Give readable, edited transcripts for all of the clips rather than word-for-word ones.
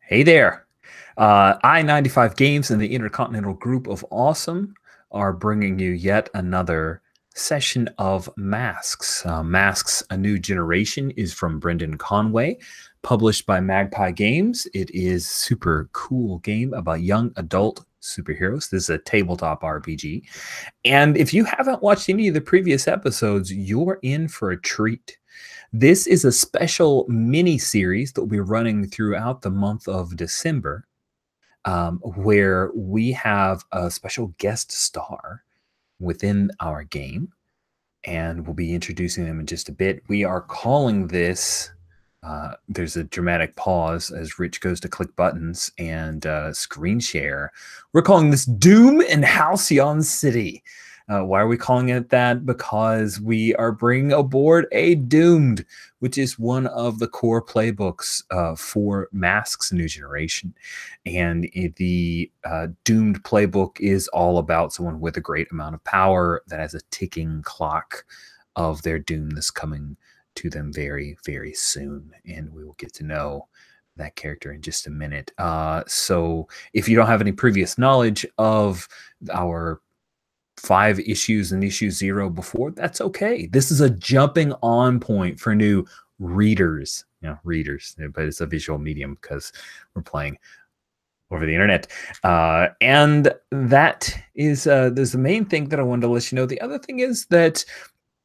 Hey there. I-95 Games and the Intercontinental Group of Awesome are bringing you yet another session of Masks. Masks: A New Generation is from Brendan Conway, published by Magpie Games. It is a super cool game about young adult superheroes. This is a tabletop RPG. And if you haven't watched any of the previous episodes, you're in for a treat. This is a special mini series that will be running throughout the month of December, where we have a special guest star within our game, and we'll be introducing them in just a bit. We are calling this. There's a dramatic pause as Rich goes to click buttons and screen share. We're calling this Doom in Halcyon City. Why are we calling it that? Because we are bringing aboard a Doomed, which is one of the core playbooks for Masks: New Generation. And the Doomed playbook is all about someone with a great amount of power that has a ticking clock of their doom that's coming to them very, very soon. And we will get to know that character in just a minute. So if you don't have any previous knowledge of our 5 issues and issue 0 before, that's okay. This is a jumping on point for new readers, but it's a visual medium because we're playing over the internet. And that is there's the main thing that I wanted to let you know. The other thing is that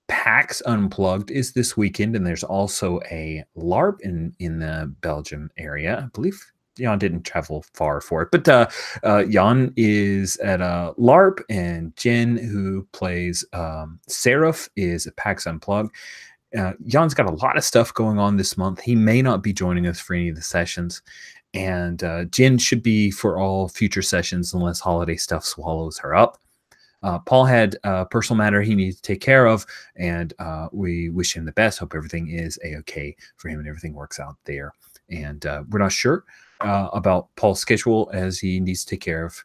PAX Unplugged is this weekend, and there's also a LARP in the Belgium area. I believe Jan didn't travel far for it, but Jan is at a LARP, and Jen, who plays Seraph, is at PAX Unplugged. Jan's got a lot of stuff going on this month. He may not be joining us for any of the sessions, and Jen should be for all future sessions unless holiday stuff swallows her up. Paul had a personal matter he needs to take care of, and we wish him the best. Hope everything is a-okay for him and everything works out there. And we're not sure about Paul's schedule as he needs to take care of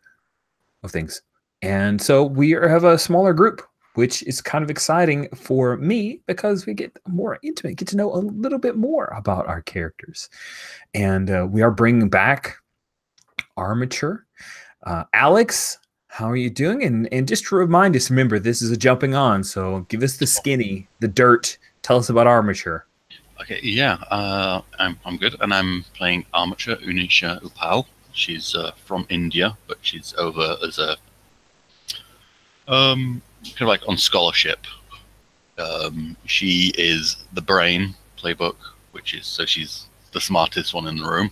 things. And so we have a smaller group, which is kind of exciting for me because we get more intimate, get to know a little bit more about our characters. And we are bringing back Armature. Alex, how are you doing? And just to remind us, remember, this is a jumping on, so give us the skinny, the dirt. Tell us about Armature. Okay, yeah, I'm good, and I'm playing Armature Unisha Upal. She's from India, but she's over as a kind of like on scholarship. She is the brain playbook, which is so she's the smartest one in the room,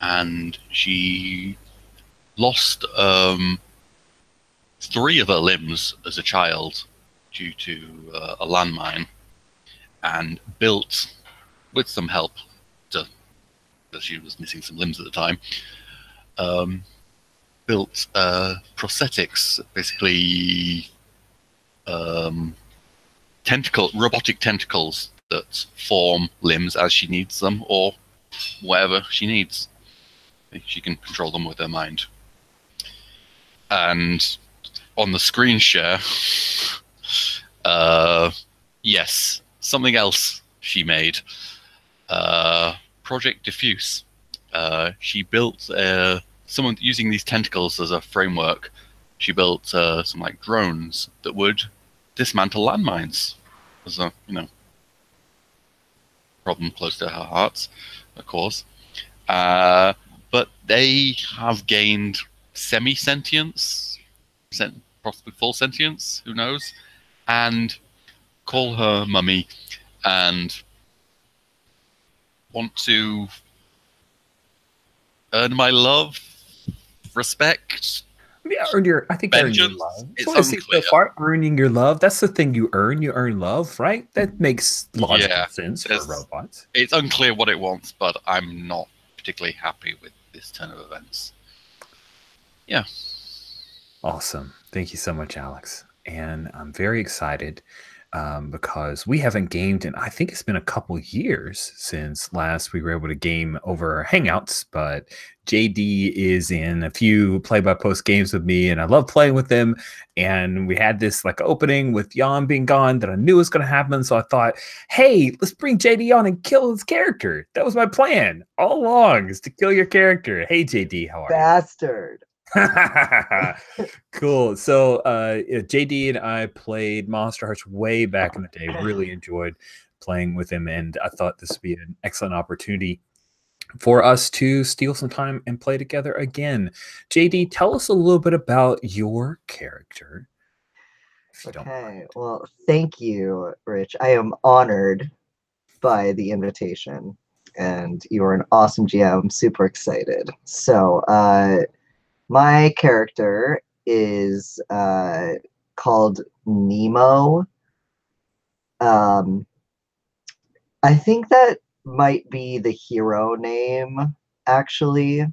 and she lost 3 of her limbs as a child due to a landmine, and built, with some help, because she was missing some limbs at the time, built prosthetics, basically robotic tentacles that form limbs as she needs them, or whatever she needs. She can control them with her mind. And on the screen share, yes, something else she made. Project Diffuse. She built someone using these tentacles as a framework. She built some like drones that would dismantle landmines. As a problem close to her heart, of course. But they have gained semi-sentience, possibly full sentience, who knows, and call her mummy and want to earn my love, respect. Yeah, I think earn your love. It's unclear. Earning your love, that's the thing you earn. You earn love, right? That makes logical sense for robots. It's unclear what it wants, but I'm not particularly happy with this turn of events. Yeah. Awesome. Thank you so much, Alex. And I'm very excited because we haven't gamed in, I think it's been a couple years since last we were able to game over Hangouts, but JD is in a few play-by-post games with me, and I love playing with them. And we had this like opening with Jan being gone that I knew was going to happen, so I thought, hey, let's bring JD on and kill his character. That was my plan all along, is to kill your character. Hey, JD, how are you? Bastard. Cool. So JD and I played Monster Hearts way back in the day. Really enjoyed playing with him, and I thought this would be an excellent opportunity for us to steal some time and play together again. JD, tell us a little bit about your character. Okay, well, thank you, Rich. I am honored by the invitation, and you are an awesome GM. I'm super excited. So, my character is called Nemo. I think that might be the hero name, actually,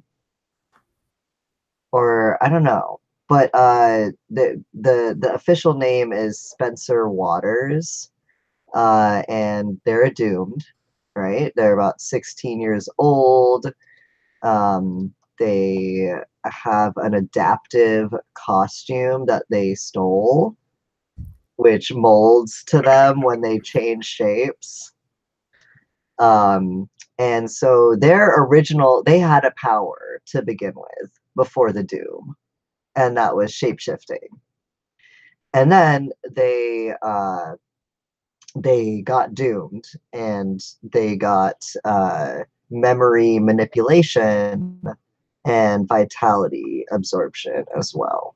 or I don't know. But the official name is Spencer Waters, and they're doomed, right? They're about 16 years old. They have an adaptive costume that they stole, which molds to them when they change shapes. And so they had a power to begin with before the doom, and that was shapeshifting. And then they got doomed, and they got memory manipulation and vitality absorption as well.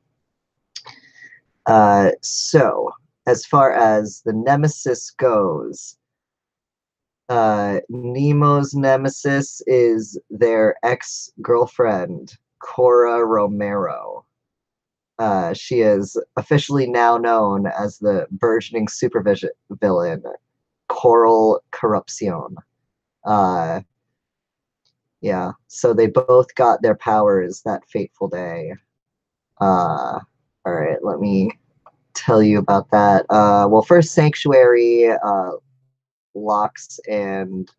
So as far as the nemesis goes, Nemo's nemesis is their ex-girlfriend, Cora Romero. She is officially now known as the burgeoning supervision villain, Coral Corruption. Yeah, so they both got their powers that fateful day. All right, let me tell you about that. Well, first, Sanctuary, locks and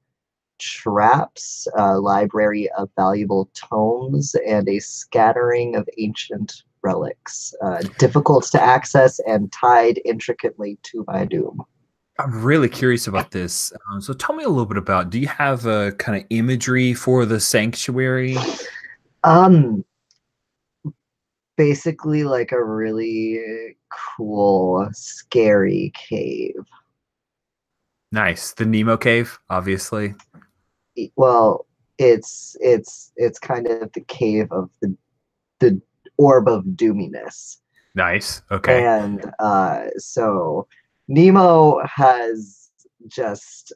traps, library of valuable tomes, and a scattering of ancient relics, difficult to access and tied intricately to my doom. I'm really curious about this. So tell me a little bit about, do you have a kind of imagery for the sanctuary? Basically like a really cool, scary cave. Nice. The Nemo cave, obviously. Well, it's kind of the cave of the orb of doominess. Nice. Okay. And so Nemo has just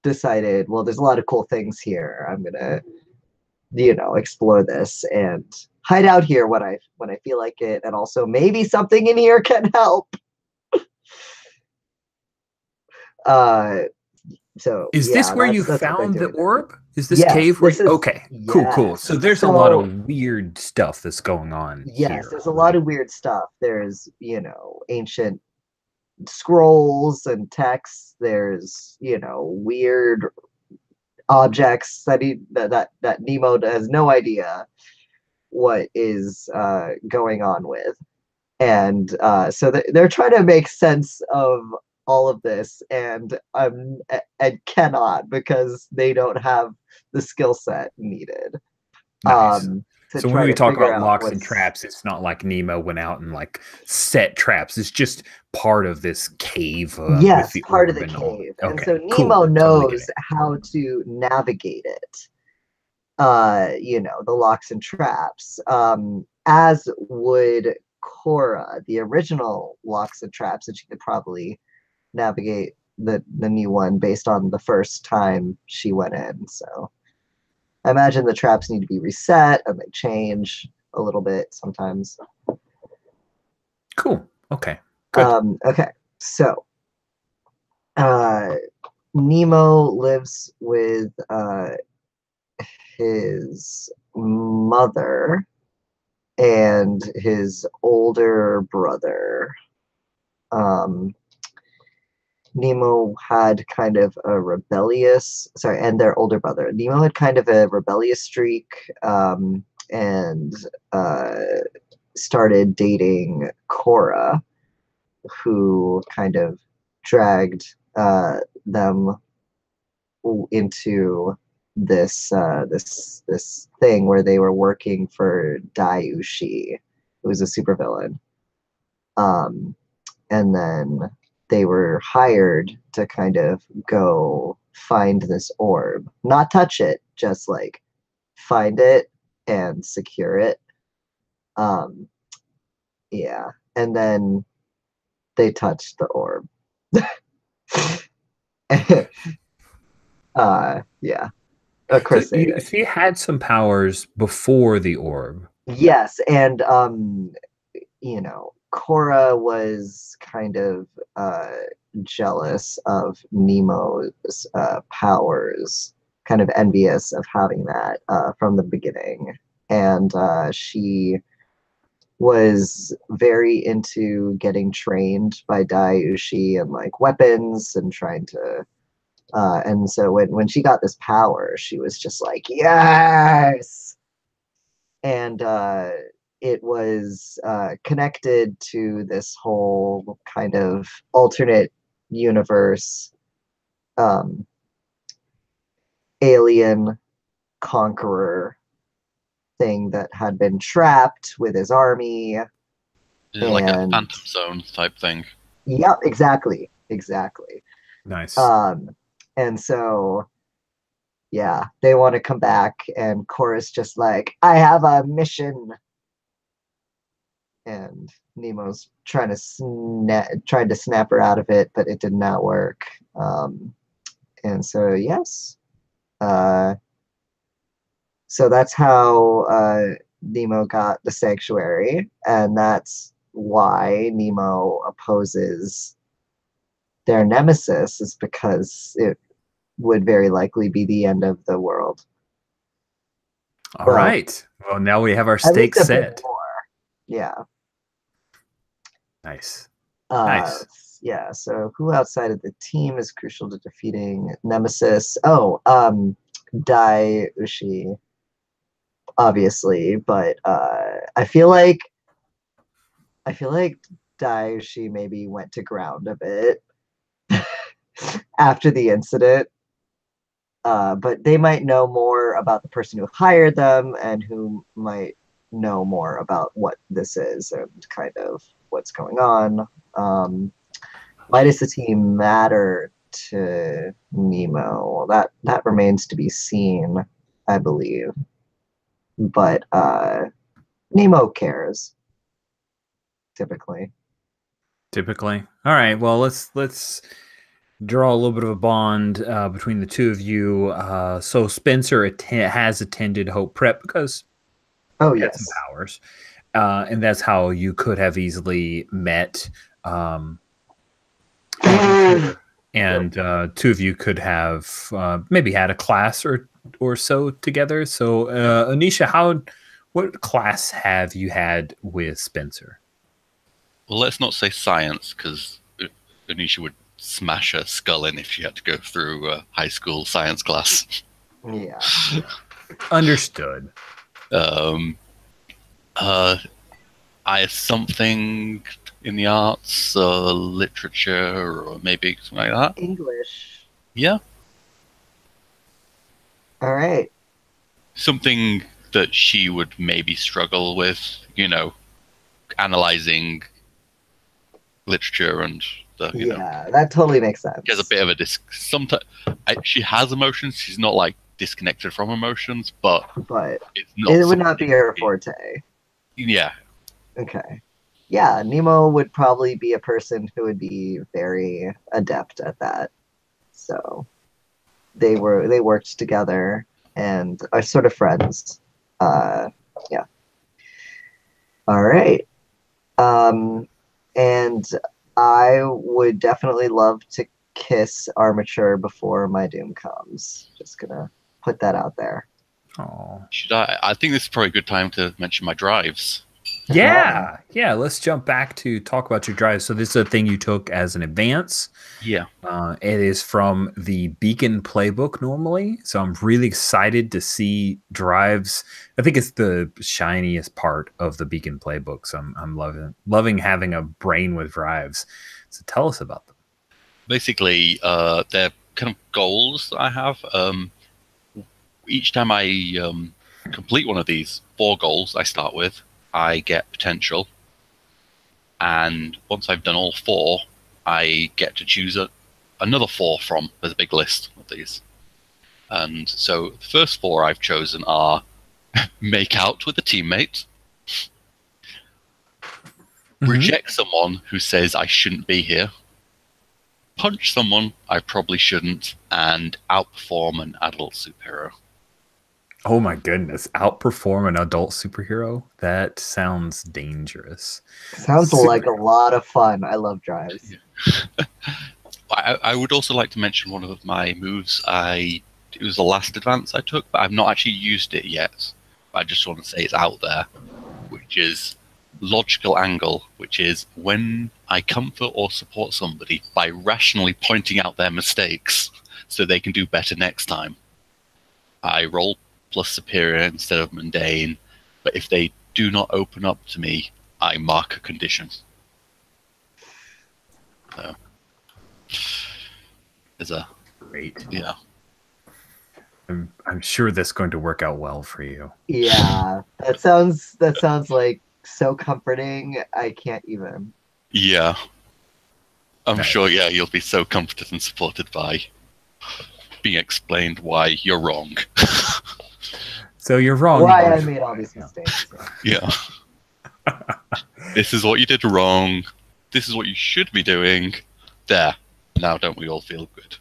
decided, well, there's a lot of cool things here. I'm gonna explore this and hide out here when I feel like it, and also maybe something in here can help. So is yeah, this where you that's found the there. orb? Is this Yes, cave where okay, yes. cool. So there's a lot of weird stuff that's going on here. There's a lot of weird stuff. There's, ancient scrolls and texts. There's, weird objects that Nemo has no idea what is going on with. And so they're trying to make sense of all of this, and cannot, because they don't have the skill set needed. Nice. So when we talk about locks and traps, it's not like Nemo went out and like set traps. It's just part of this cave. Yes, part of the cave. Okay, and so Nemo knows how to navigate it. The locks and traps. As would Cora, the original locks and traps, that she could probably navigate the new one based on the first time she went in. So I imagine the traps need to be reset, and they change a little bit sometimes. Cool. Okay. Good. Okay. So Nemo lives with his mother and his older brother. Nemo had kind of a rebellious, sorry, and their older brother. Nemo had kind of a rebellious streak, and started dating Cora, who kind of dragged them into this thing where they were working for Daiushi, who was a supervillain. And then they were hired to kind of go find this orb. Not touch it, just like find it and secure it. Yeah. And then they touched the orb. Yeah. Of course So they did. she had some powers before the orb. Yes, and you know, Korra was kind of jealous of Nemo's powers, kind of envious of having that from the beginning. And she was very into getting trained by Daiushi and like weapons and trying to and so when she got this power, she was just like, yes. And it was connected to this whole kind of alternate universe alien conqueror thing that had been trapped with his army. Like a Phantom Zone type thing. Yep, exactly. Nice. And so, yeah, they want to come back, and Korra's just like, I have a mission. And Nemo's tried to snap her out of it, but it did not work. And so, yes. So that's how Nemo got the sanctuary, and that's why Nemo opposes their nemesis, is because it would very likely be the end of the world. All right. Well, now we have our stakes set. Yeah. Nice. Nice. Yeah. So who outside of the team is crucial to defeating Nemesis? Oh, Daiushi, obviously, but I feel like Daiushi maybe went to ground a bit after the incident. But they might know more about the person who hired them, and who might know more about what this is and kind of what's going on. Why does the team matter to Nemo? That remains to be seen, I believe. But Nemo cares. Typically. All right. Well, let's draw a little bit of a bond between the two of you. So Spencer has attended Hope Prep because he had some powers, and that's how you could have easily met. And two of you could have maybe had a class or so together. So Anisha, what class have you had with Spencer? Well, let's not say science, because Anisha would smash her skull in if she had to go through a high school science class. Yeah. Understood. I have something in the arts, literature, or maybe something like that. English. Yeah. All right. Something that she would maybe struggle with, analyzing literature and that totally makes sense. She has a bit of a sometimes she has emotions. She's not like disconnected from emotions, but it's not. It would not be her forte. Yeah. Okay. Yeah, Nemo would probably be a person who would be very adept at that. So they worked together and are sort of friends. Yeah. All right. And I would definitely love to kiss Armature before my doom comes. Just gonna put that out there. Oh. Should I think this is probably a good time to mention my drives. Yeah. Let's jump back to talk about your drive. So this is a thing you took as an advance. Yeah. It is from the Beacon playbook normally. So I'm really excited to see drives. I think it's the shiniest part of the Beacon playbook. So I'm loving having a brain with drives. So tell us about them. Basically, they're kind of goals that I have. Each time I complete one of these 4 goals I start with, I get potential. And once I've done all 4, I get to choose another 4 from. There's a big list of these. And so the first 4 I've chosen are make out with a teammate, reject someone who says I shouldn't be here, punch someone I probably shouldn't, and outperform an adult superhero. Oh my goodness. Outperform an adult superhero? That sounds dangerous. Sounds like a lot of fun. I love drives. Yeah. I would also like to mention one of my moves. It was the last advance I took, but I've not actually used it yet. I just want to say it's out there, which is logical angle, which is when I comfort or support somebody by rationally pointing out their mistakes so they can do better next time. I roll plus superior instead of mundane, but if they do not open up to me, I mark a condition. So there's a Great. yeah. I'm sure that's going to work out well for you. Yeah, that sounds like so comforting. I can't even. Yeah. I'm Nice. sure, yeah, you'll be so comforted and supported by being explained why you're wrong. So you're wrong. Why I made all these mistakes. Yeah. This is what you did wrong. This is what you should be doing. There. Now don't we all feel good?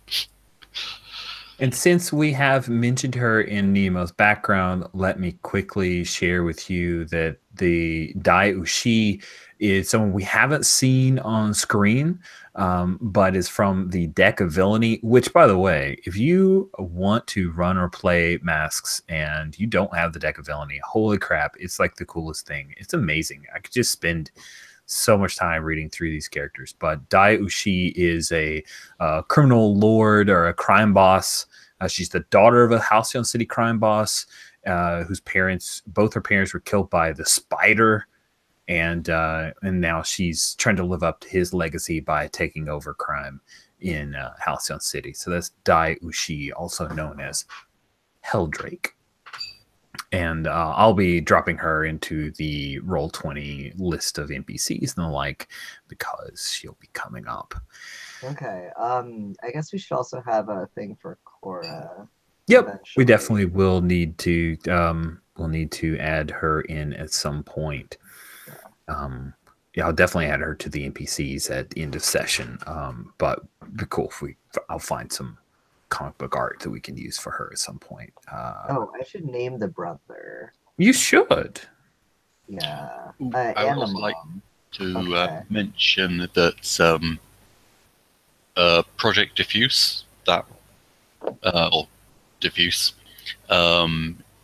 And since we have mentioned her in Nemo's background, let me quickly share with you that the Dai Ushi is someone we haven't seen on screen, but is from the deck of villainy, which, by the way, if you want to run or play masks and you don't have the deck of villainy, holy crap, it's like the coolest thing. It's amazing. I could just spend so much time reading through these characters. But Dai Ushi is a criminal lord or a crime boss. She's the daughter of a Halcyon City crime boss whose both her parents were killed by the Spider. And now she's trying to live up to his legacy by taking over crime in Halcyon City. So that's Dai Ushi, also known as Helldrake. And I'll be dropping her into the Roll20 list of NPCs and the like because she'll be coming up. Okay. I guess we should also have a thing for Cora. Yep, we eventually. definitely will need to add her in at some point. Yeah, I'll definitely add her to the NPCs at the end of session. But it'd be cool if I'll find some comic book art that we can use for her at some point. I should name the brother. You should. Yeah. Ooh, And I would the also like mom. to Okay. mention that Project Diffuse, or Diffuse,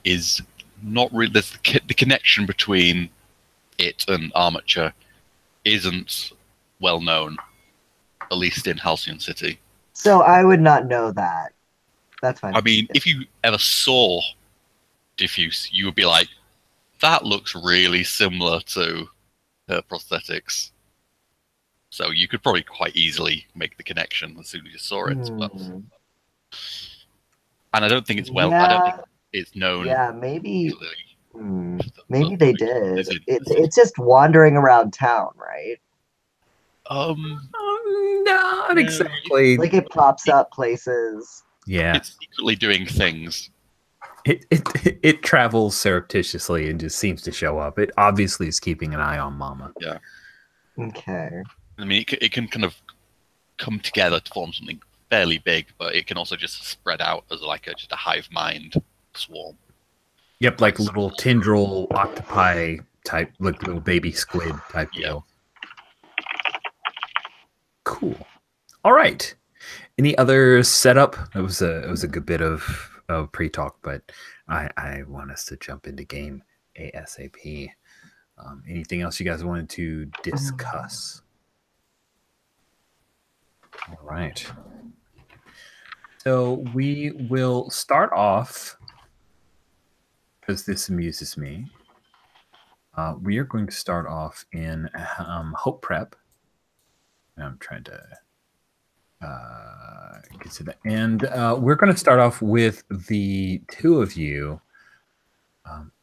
is not really. There's the connection between it and Armature isn't well known, at least in Halcyon City. So I would not know that. That's fine. I mean, if you ever saw Diffuse, you would be like, that looks really similar to her prosthetics. So you could probably quite easily make the connection as soon as you saw it. But, and I don't think it's I don't think it's known. Yeah, maybe. Really. Maybe they did. It's just wandering around town, right? Not exactly. Like it pops up places. Yeah, it's secretly doing things. It travels surreptitiously and just seems to show up. It obviously is keeping an eye on Mama. Yeah. Okay. I mean, it can kind of come together to form something fairly big, but it can also just spread out as just a hive mind swarm. Yep, like little tendril octopi type, like little baby squid type deal. Cool. All right. Any other setup? It was a good bit of pre-talk, but I want us to jump into game ASAP. Anything else you guys wanted to discuss? All right. So we will start off, because this amuses me. We are going to start off in Hope Prep. I'm trying to get to the end. We're going to start off with the two of you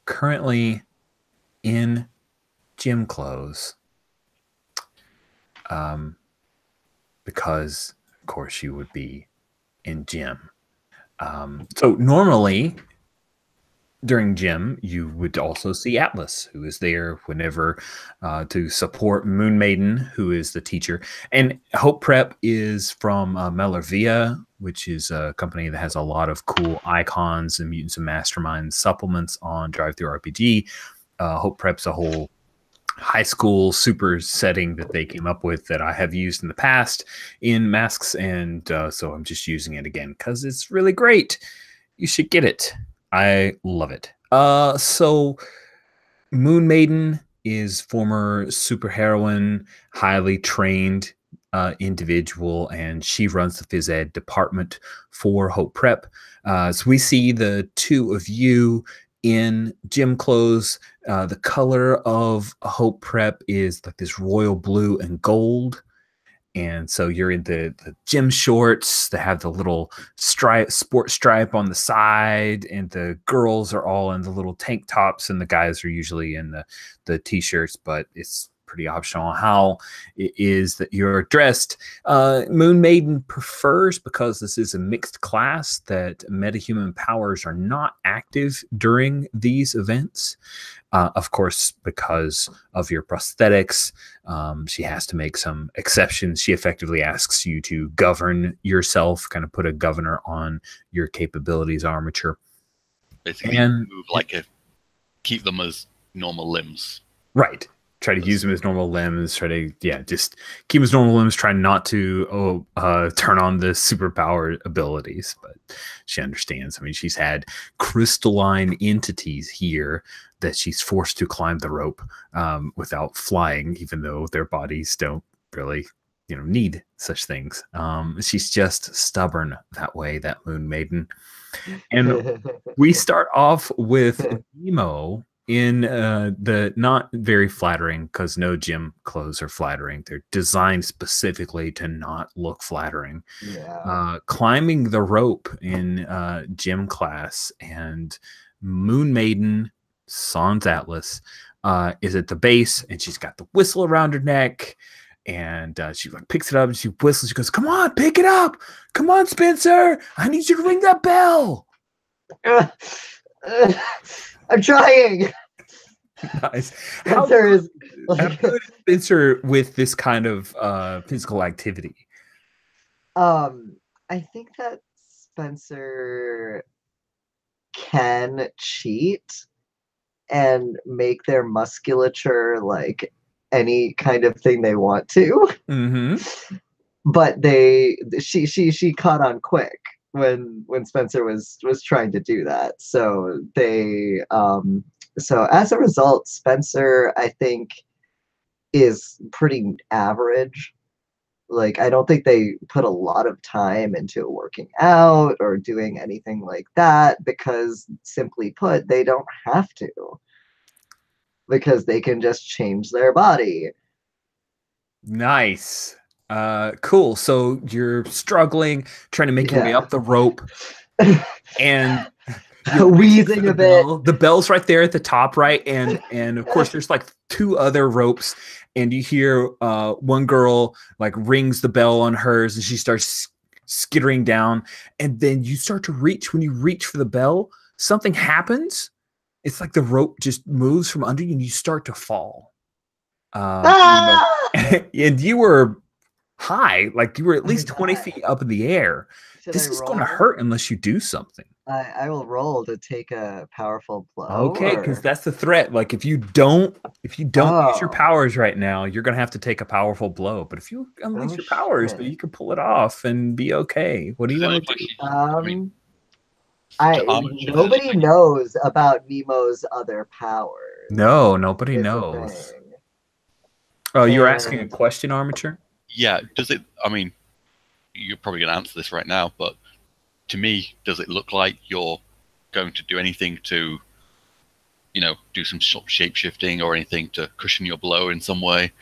currently in gym clothes, because, of course, you would be in gym. So normally during gym, you would also see Atlas, who is there whenever to support Moon Maiden, who is the teacher. And Hope Prep is from Melorvia, which is a company that has a lot of cool icons and Mutants and Masterminds supplements on Drive-Thru RPG. Hope Prep's a whole high school super setting that they came up with that I have used in the past in masks, and so I'm just using it again because it's really great. You should get it. I love it. So Moon Maiden is former superheroine, highly trained individual, and she runs the phys ed department for Hope Prep. So we see the two of you in gym clothes. The color of Hope Prep is like this royal blue and gold. And so you're in the gym shorts that have the little sport stripe on the side, and the girls are all in the little tank tops, and the guys are usually in the t-shirts, but it's pretty optional how it is that you're dressed. Moon Maiden prefers, because this is a mixed class, that metahuman powers are not active during these events. Of course, because of your prosthetics, she has to make some exceptions. She effectively asks you to govern yourself, kind of put a governor on your capabilities armature. Basically, and move keep them as normal limbs. Right. Try to use them as normal limbs. Try to, just keep them as normal limbs. Try not to turn on the superpower abilities. But she understands. I mean, she's had crystalline entities here that she's forced to climb the rope without flying, even though their bodies don't really, need such things. She's just stubborn that way, that Moon Maiden. And we start off with Nemo in the not very flattering, because no gym clothes are flattering. They're designed specifically to not look flattering. Yeah. Climbing the rope in gym class, and Moon Maiden, Sans Atlas, is at the base, and she's got the whistle around her neck, and she picks it up and she whistles. She goes, "Come on, pick it up! Come on, Spencer! I need you to ring that bell." I'm trying. Nice. Spencer is how good is Spencer with this kind of physical activity? I think that Spencer can cheat and make their musculature like any kind of thing they want to. Mm-hmm. But she caught on quick when Spencer was trying to do that. So so as a result, Spencer, I think, is pretty average. Like, I don't think they put a lot of time into working out or doing anything like that, because, simply put, they don't have to. Because they can just change their body. Nice. Cool. So you're struggling, trying to make your way up the rope, and wheezing a bit. The bell's right there at the top, right? And of course, there's like two other ropes, and you hear one girl like rings the bell on hers, and she starts skittering down, and then you start to reach. When you reach for the bell, something happens. It's like the rope just moves from under you, and you start to fall. And you were high, like you were at least 20 feet up in the air. This is going to hurt unless you do something. I will roll to take a powerful blow. Okay, because that's the threat. Like if you don't use your powers right now, you're going to have to take a powerful blow. But if you unleash your powers, but you can pull it off and be okay. What do you want to do? Nobody knows about Nemo's other powers. No, nobody It's a knows. thing. Oh, you're asking a And question, Armature? Yeah, does it? I mean, you're probably going to answer this right now, but to me, does it look like you're going to do anything to, do some shape shifting or anything to cushion your blow in some way?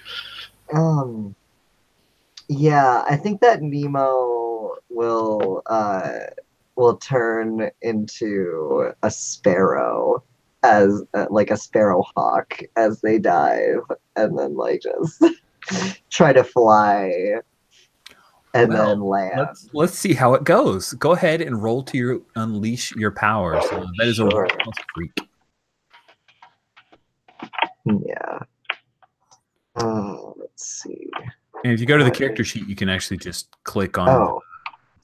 yeah, I think that Nemo will turn into a sparrow as like a sparrow hawk as they dive, and then like just try to fly and then land. Let's see how it goes. Go ahead and roll to unleash your powers. That is a roll plus freak. Yeah. Let's see. And if you go to the character sheet, you can actually just click on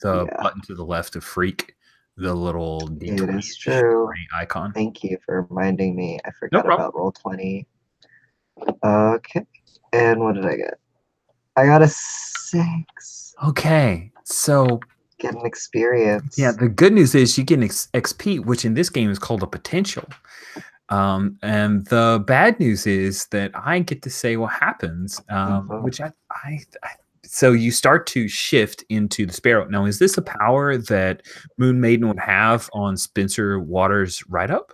the button to the left of freak, the little D20 it is true. icon. Thank you for reminding me. I forgot about Roll20. Okay. And what did I get? I got a 6. Okay. So get an experience. Yeah, the good news is you get an XP, which in this game is called a potential. And the bad news is that I get to say what happens, which so you start to shift into the Sparrow. Now, is this a power that Moon Maiden would have on Spencer Waters' write-up?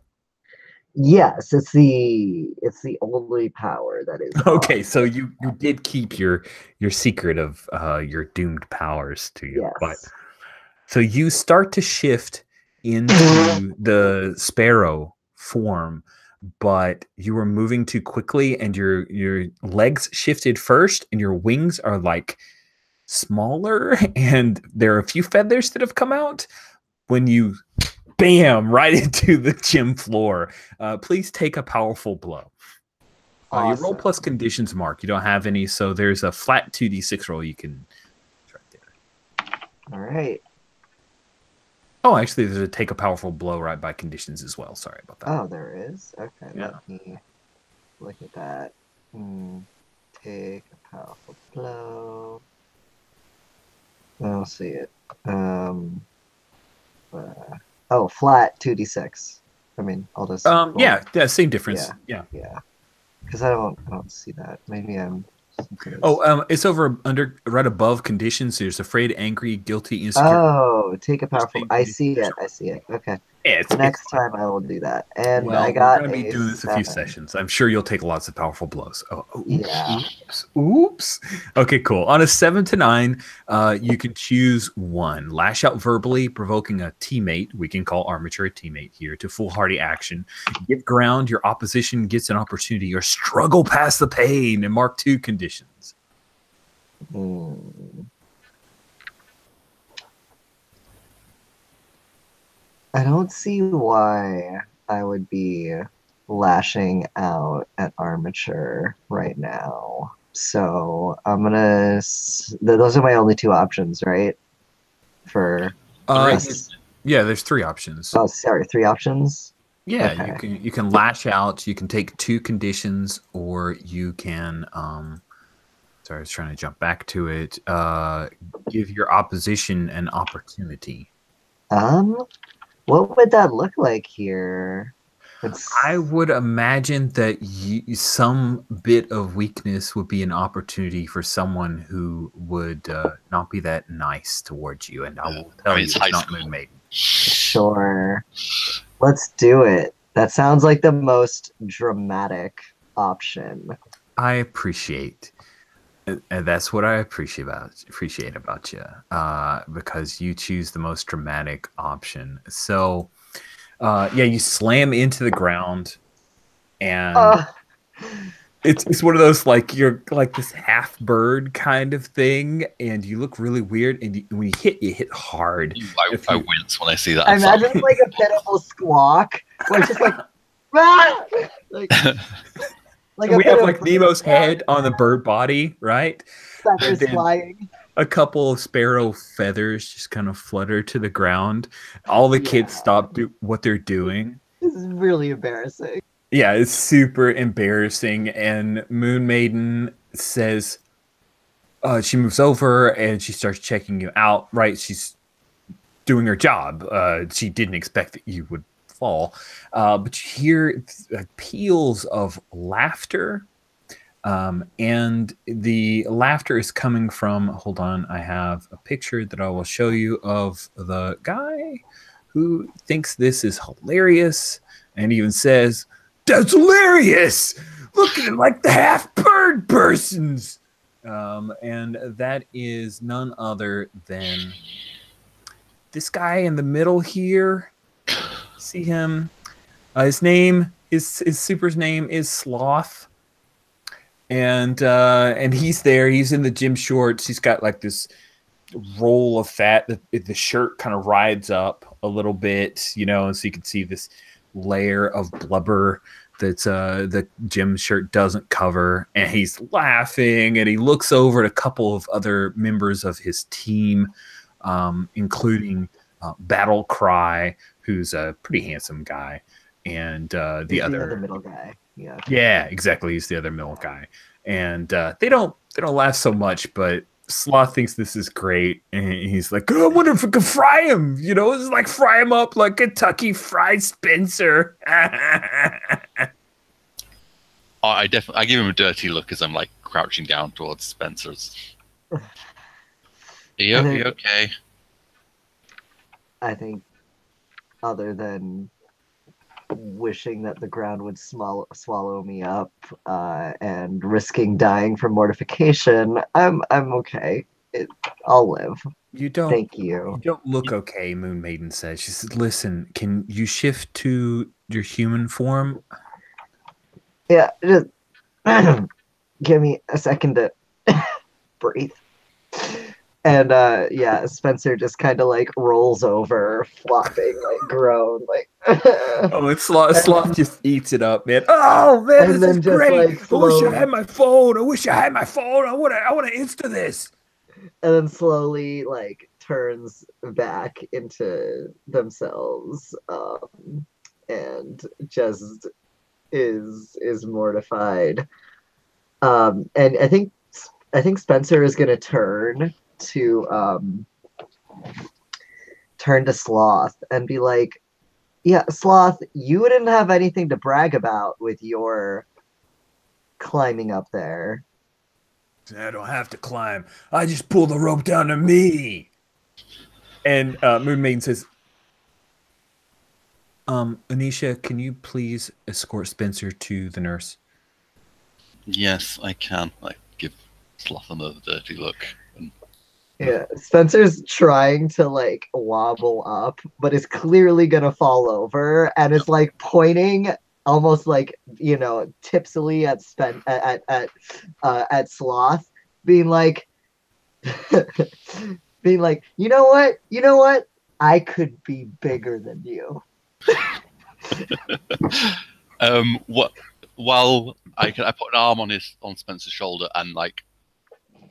Yes, it's the only power that is okay. So you did keep your secret of your doomed powers to you. Yes. But so you start to shift into the Sparrow form, but you were moving too quickly, and your legs shifted first, and your wings are like smaller, and there are a few feathers that have come out when you bam right into the gym floor. Please take a powerful blow. Awesome. Your roll plus conditions mark. You don't have any, so there's a flat 2d6 roll you can try there. All right. Oh, actually, there's a take a powerful blow right by conditions as well. Sorry about that. Oh, there is? Okay, yeah. Let me look at that. Take a powerful blow. I don't see it. Flat 2d6. I mean, I'll just. Yeah, same difference. Yeah. Because I don't see that. Maybe I'm. It's over right above conditions. There's afraid, angry, guilty, insecure. Oh, take a powerful. I see it. Okay. Yeah, next time I will do that. And well, I got. We're going to be doing this a few sessions. I'm sure you'll take lots of powerful blows. Yeah. Oops. Okay, cool. On a 7 to 9, you can choose one. Lash out verbally, provoking a teammate. We can call Armature a teammate here to foolhardy action. Give ground. Your opposition gets an opportunity, or struggle past the pain. And mark 2 conditions. I don't see why I would be lashing out at Armature right now. So I'm gonna. Those are my only 2 options, right? For yeah, there's 3 options. Oh, sorry, 3 options. Yeah, okay. You can lash out. You can take 2 conditions, or you can. Sorry, I was trying to jump back to it. Give your opposition an opportunity. What would that look like here? I would imagine that some bit of weakness would be an opportunity for someone who would not be that nice towards you, and I will tell you it's not Moon Maiden. Sure. Let's do it. That sounds like the most dramatic option. I appreciate. And that's what I appreciate about you, because you choose the most dramatic option. So, you slam into the ground, and it's one of those like you're like this half bird kind of thing, and you look really weird. And when you hit hard. I wince when I see that. I imagine it's like a pitiful squawk, where it's just like, ah! We have like Nemo's head on the bird body, right? Feathers flying. A couple of sparrow feathers just kind of flutter to the ground. All the kids stop what they're doing. This is really embarrassing. Yeah, it's super embarrassing. And Moon Maiden says, she moves over and she starts checking you out, right? She's doing her job. She didn't expect that you would fall. But you hear peals of laughter. And the laughter is coming from, hold on, I have a picture that I will show you of the guy who thinks this is hilarious and even says, "That's hilarious! Look at it like the half-bird persons!" And that is none other than this guy in the middle here. See him? His super's name is Sloth. And he's there. He's in the gym shorts. He's got like this roll of fat. The shirt kind of rides up a little bit, you know, and so you can see this layer of blubber that the gym shirt doesn't cover. And he's laughing, and he looks over at a couple of other members of his team, including Battle Cry, who's a pretty handsome guy, and the other middle guy. Yeah. Yeah, exactly. He's the other middle guy, and they don't laugh so much. But Sloth thinks this is great, and he's like, "Oh, I wonder if we could fry him. You know, it's like fry him up like Kentucky Fried Spencer." I give him a dirty look as I'm like crouching down towards Spencer's. Are you okay? I think, other than wishing that the ground would swallow me up and risking dying from mortification, I'm okay. I'll live. You don't. Thank you. You don't look okay, Moon Maiden says. She says, "Listen, can you shift to your human form?" Yeah, just give me a second to breathe. And yeah, Spencer just kind of like rolls over, flopping, like groan, like. Oh, and Sloth just eats it up, man. Oh man, And this is great. like, I wish I had my phone. I wish I had my phone. I want to Insta this. And then slowly like turns back into themselves, and just is mortified. And I think Spencer is gonna turn to Sloth and be like, "Yeah, Sloth, you didn't have anything to brag about with your climbing up there." "I don't have to climb. I just pull the rope down to me." And Moon Maiden says, "Anisha, can you please escort Spencer to the nurse?" Yes, I can. I give Sloth another dirty look. Yeah, Spencer's trying to like wobble up, but is clearly gonna fall over, and is like pointing almost like, you know, tipsily at Sloth, being like, you know what, I could be bigger than you. While I put an arm on Spencer's shoulder, and like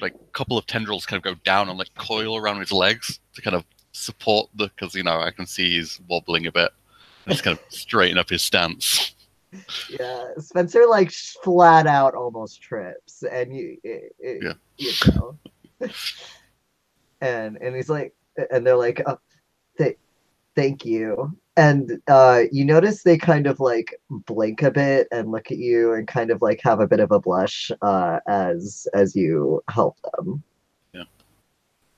a couple of tendrils kind of go down and like coil around his legs to kind of support because, you know, I can see he's wobbling a bit. Just kind of straighten up his stance. Yeah, Spencer like flat out almost trips, and you know, and he's like, and they're like, "Oh, thank you." And you notice they kind of like blink a bit and look at you and kind of like have a bit of a blush as you help them. Yeah.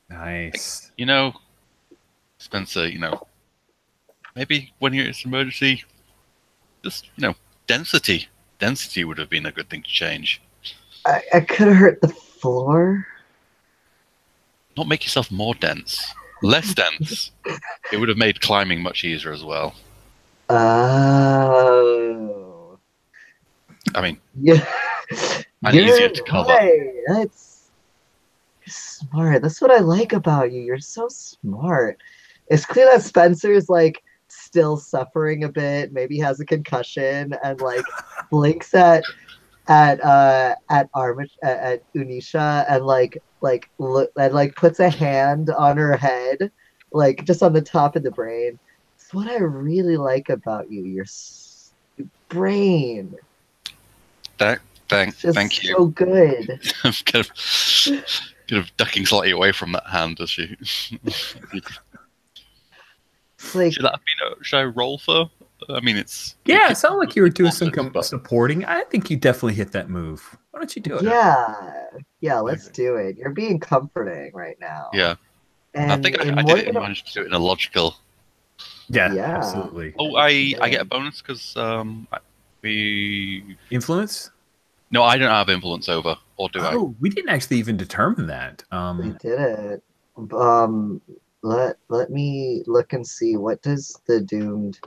Nice. You know, Spencer, you know, maybe when you're in an emergency, just, you know, density would have been a good thing to change. I could have hurt the floor. Not make yourself more dense. Less dense. It would have made climbing much easier as well. Oh. I mean, Yeah. and easier to cover. That's smart. That's what I like about you. You're so smart. It's clear that Spencer's like still suffering a bit, maybe has a concussion, and like blinks at Unisha and look and like puts a hand on her head, like just on the top of the brain. It's what I really like about you. Your brain. Thank you. So good. I'm kind of ducking slightly away from that hand as she. Like, Should I roll for I mean, it's Yeah, it sounded like you were doing some but supporting. I think you definitely hit that move. Why don't you do it? Yeah, let's do it. You're being comforting right now. yeah, I And think in I more did it and than managed to do it in a logical. Yeah, yeah. absolutely. Oh, I get a bonus because we. Influence? No, I don't have influence over, or do I? Oh, we didn't actually even determine that. We did it. Um, let me look and see, what does the doomed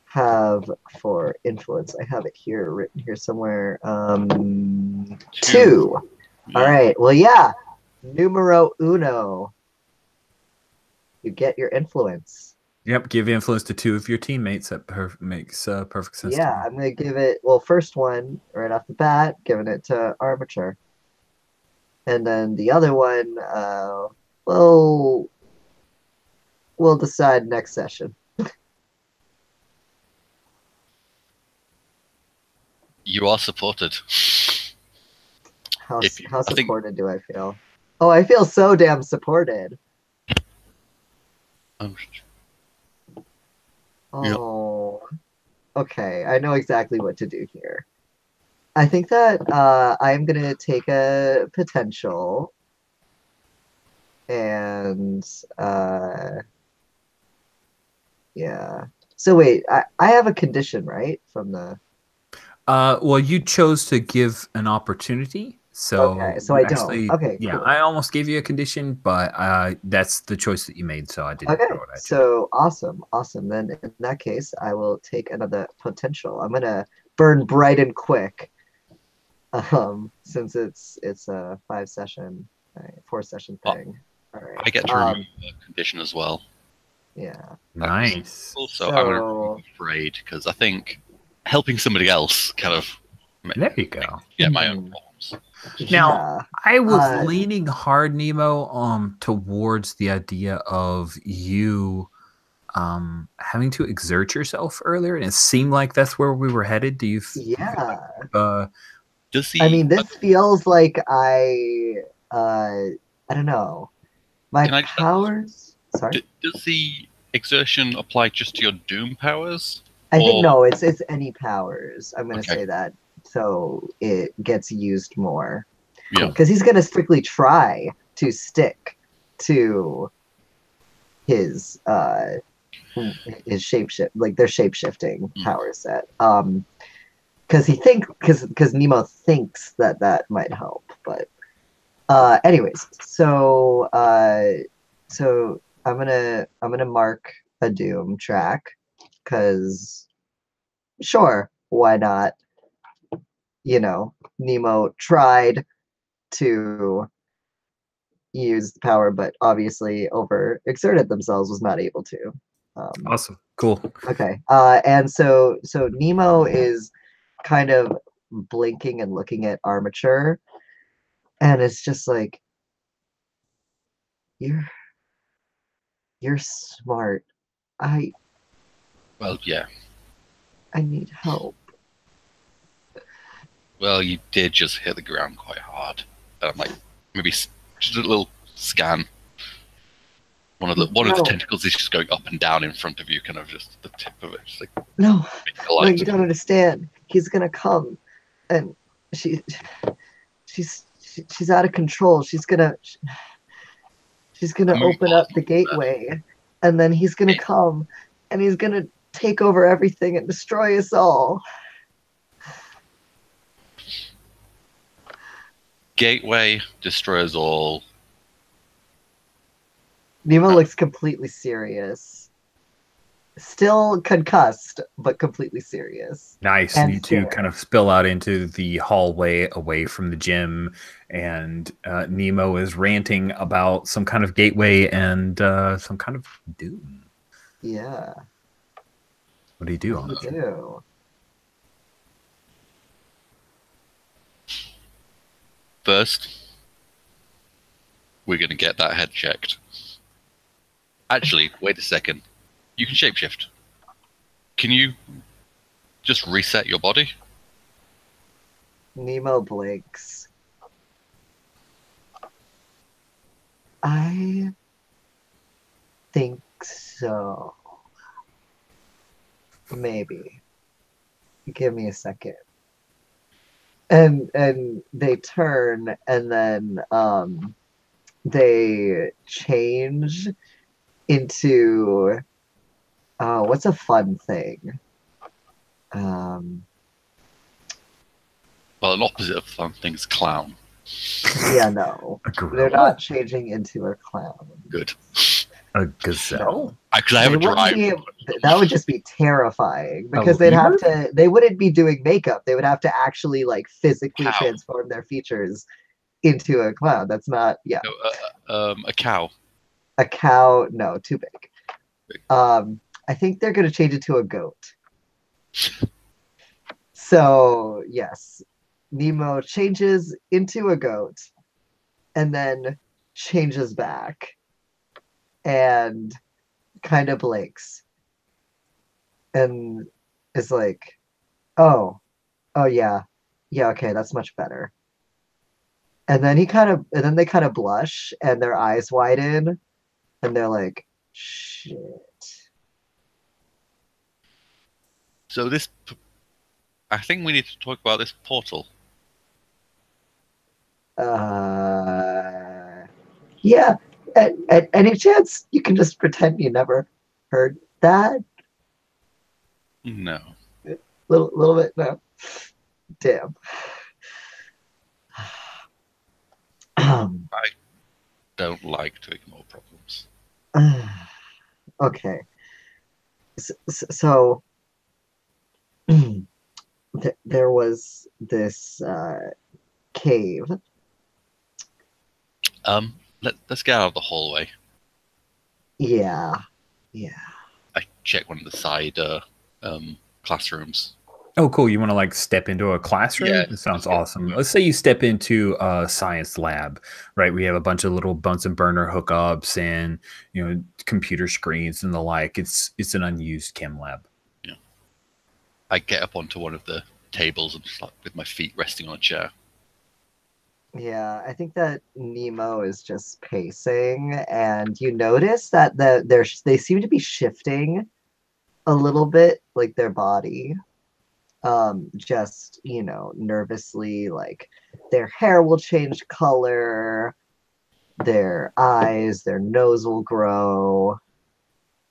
have for influence? I have it here, written here somewhere. Two. All Yeah. right. Well, yeah. Numero uno. You get your influence. Yep, give influence to 2 of your teammates. That makes perfect sense to Yeah, me. I'm gonna give it. Well, first one right off the bat, giving it to Armature, and then the other one, well, we'll decide next session. You are supported. How If you, how I think. supported do I feel? Oh, I feel so damn supported. Oh, yeah. Oh, okay. I know exactly what to do here. I think that I'm gonna take a potential and yeah. So wait, I have a condition, right? From the Well, you chose to give an opportunity, okay, so so you I don't. actually, Okay, yeah, cool. I almost gave you a condition, but that's the choice that you made, so I didn't Okay, throw it at you. so awesome, awesome. Then in that case, I will take another potential. I'm gonna burn bright and quick, since it's a 5 session, 4 session Oh, thing. All I right. get to remove the condition as well. Yeah. Nice. Also, I'm going to remove So afraid because I think helping somebody else kind of There you go. get my own mhm, problems. Now, yeah, I was uh, leaning hard, Nemo, towards the idea of you having to exert yourself earlier, and it seemed like that's where we were headed. Do you feel like yeah. Does I he? mean, this feels like I don't know. My Can I just ask, powers. Sorry. does the exertion apply just to your doom powers, I think or no, it's any powers. I'm gonna okay? say that so it gets used more Yeah. because he's gonna strictly try to stick to his his shapeshift, like their shapeshifting power set. Because because Nemo thinks that that might help, but anyways, so I'm gonna mark a doom track because sure, why not? You know, Nemo tried to use the power, but obviously overexerted themselves, was not able to. Awesome. Cool. Okay, and so Nemo is kind of blinking and looking at Armature, and it's just like you're you're smart. I Well, yeah. I need help. Well, you did just hit the ground quite hard. I'm like, maybe just a little scan. One of the No, tentacles is just going up and down in front of you, kind of just the tip of it, just like no, no, collide. you don't understand. He's gonna come, and she, she's out of control. She's gonna Moving open up parts. the gateway, and then he's gonna come, and he's gonna take over everything and destroy us all. Gateway destroys all. Nemo Uh, looks completely serious. Still concussed, but completely serious. Nice. And And you two scared. kind of spill out into the hallway away from the gym, and Nemo is ranting about some kind of gateway and some kind of doom. Yeah. What do you do What on do you that? do? First, we're going to get that head checked. Actually, wait a second. You can shapeshift. Can you just reset your body? Nemo blinks. I think so. maybe. Give me a second. And they turn, and then they change into what's a fun thing? Um, Well, an opposite of fun thing's clown. yeah, no, A they're gorilla? not changing into a clown. Good. A gazelle? Because I have They a wouldn't drive. be able, that would just be terrifying A because they'd have lemur? to. They wouldn't be doing makeup. They would have to actually like physically Cow. transform their features into a clown. That's not. Yeah, No, a cow. a cow. No, too big. I think they're gonna change it to a goat. So yes, Nemo changes into a goat and then changes back and kind of blinks and is like, oh, oh yeah, yeah, okay, that's much better. And then and then they kind of blush and their eyes widen and they're like, shit. So I think we need to talk about this portal. Yeah. At any chance you can just pretend you never heard that? No. Little bit, no. Damn. I don't like to ignore problems. Okay. So, there was this cave. Let's get out of the hallway. Yeah. Yeah. I check one of the side classrooms. Oh, cool. You want to like step into a classroom? Yeah. It sounds awesome. Let's say you step into a science lab, right? We have a bunch of little Bunsen burner hookups and, computer screens and the like. It's an unused chem lab. Yeah. I get up onto one of the tables and just like with my feet resting on a chair. Yeah, I think that Nemo is just pacing, and you notice that they seem to be shifting a little bit, like their body. Just, nervously, like their hair will change color, their eyes, their nose will grow,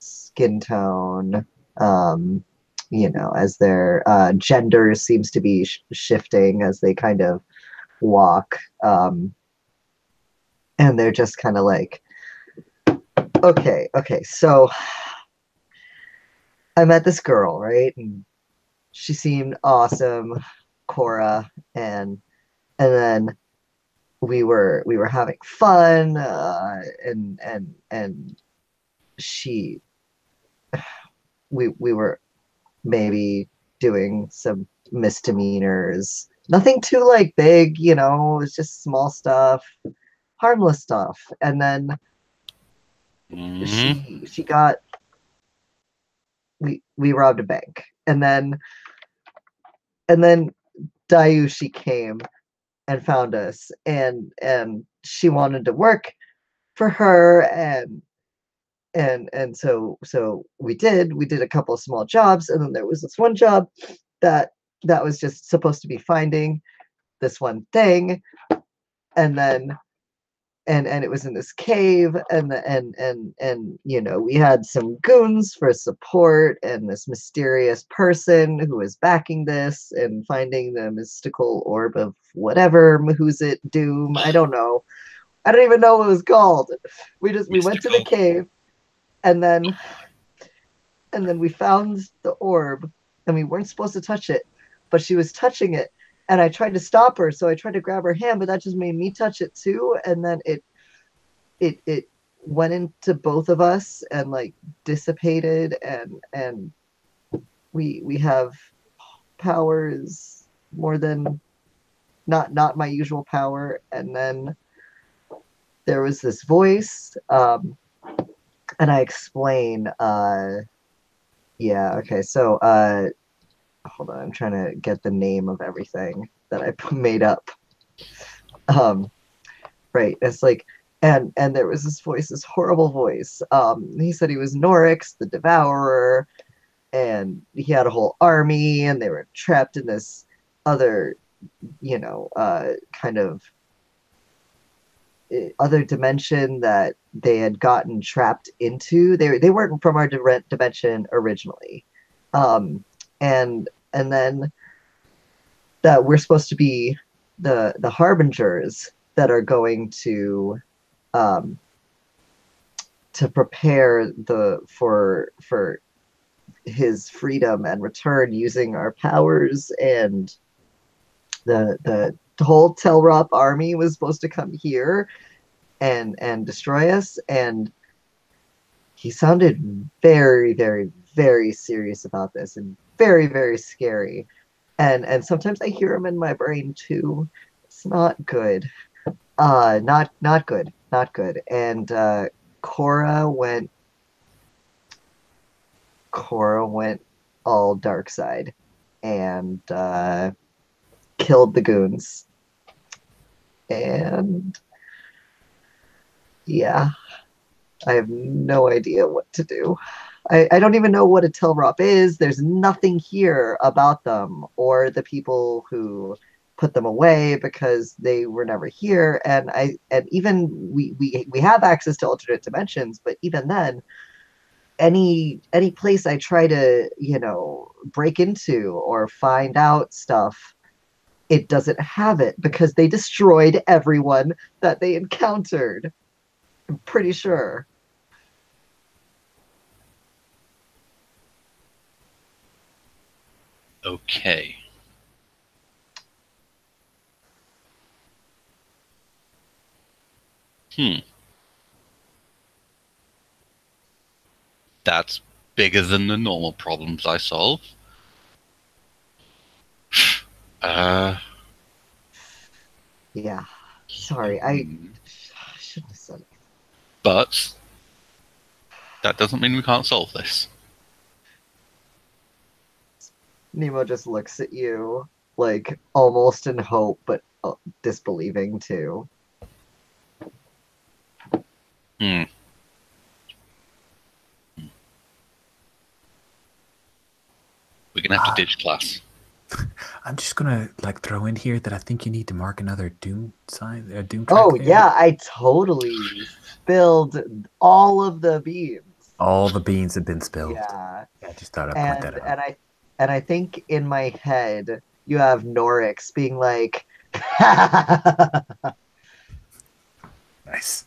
skin tone, as their gender seems to be shifting as they kind of walk. And they're just kind of like, okay, so I met this girl, right? And she seemed awesome, Cora, and then we were having fun, and she we were maybe doing some misdemeanors. Nothing too like big, it was just small stuff, harmless stuff. And then she got we robbed a bank. And then Dayushi came and found us, and she wanted to work for her, and so we did a couple of small jobs, and then there was this one job that was just supposed to be finding this one thing, and then and it was in this cave, and we had some goons for support, and this mysterious person who was backing this and finding the mystical orb of whatever Mahuzit Doom. I don't know. I don't even know what it was called. We went to the cave, and then we found the orb, and we weren't supposed to touch it, but she was touching it, and I tried to stop her, so I tried to grab her hand, but that just made me touch it too, and then it went into both of us and like dissipated, and we have powers more than not my usual power. And then there was this voice, and I explain, yeah, okay, so hold on, I'm trying to get the name of everything that I made up. Right, it's like, and there was this voice, this horrible voice. He said he was Norix, the Devourer, and he had a whole army, and they were trapped in this other, kind of other dimension that they had gotten trapped into. They weren't from our dimension originally, um, and then that we're supposed to be the harbingers that are going um, to prepare for his freedom and return using our powers. And the whole Telrop army was supposed to come here and destroy us. And he sounded very, very, very serious about this, and very, very scary. And sometimes I hear him in my brain too. It's not good. Not good. Not good. And Cora went all dark side and killed the goons. And yeah, I have no idea what to do. I don't even know what a Telrop is. There's nothing here about them or the people who put them away, because they were never here. And even we have access to alternate dimensions, but even then, any place I try to break into or find out stuff, it doesn't have it, because they destroyed everyone that they encountered. I'm pretty sure. Okay. That's bigger than the normal problems I solve. Yeah. Sorry, I shouldn't have said it. But that doesn't mean we can't solve this. Nemo just looks at you, like, almost in hope, but disbelieving too. We're gonna have to ditch class. I'm just gonna throw in here that I think you need to mark another Doom sign, a Doom track. Oh there. yeah, I totally spilled all of the beans. All the beans have been spilled. Yeah, I just thought I'd point that out. And I think in my head you have Norix being like, Nice.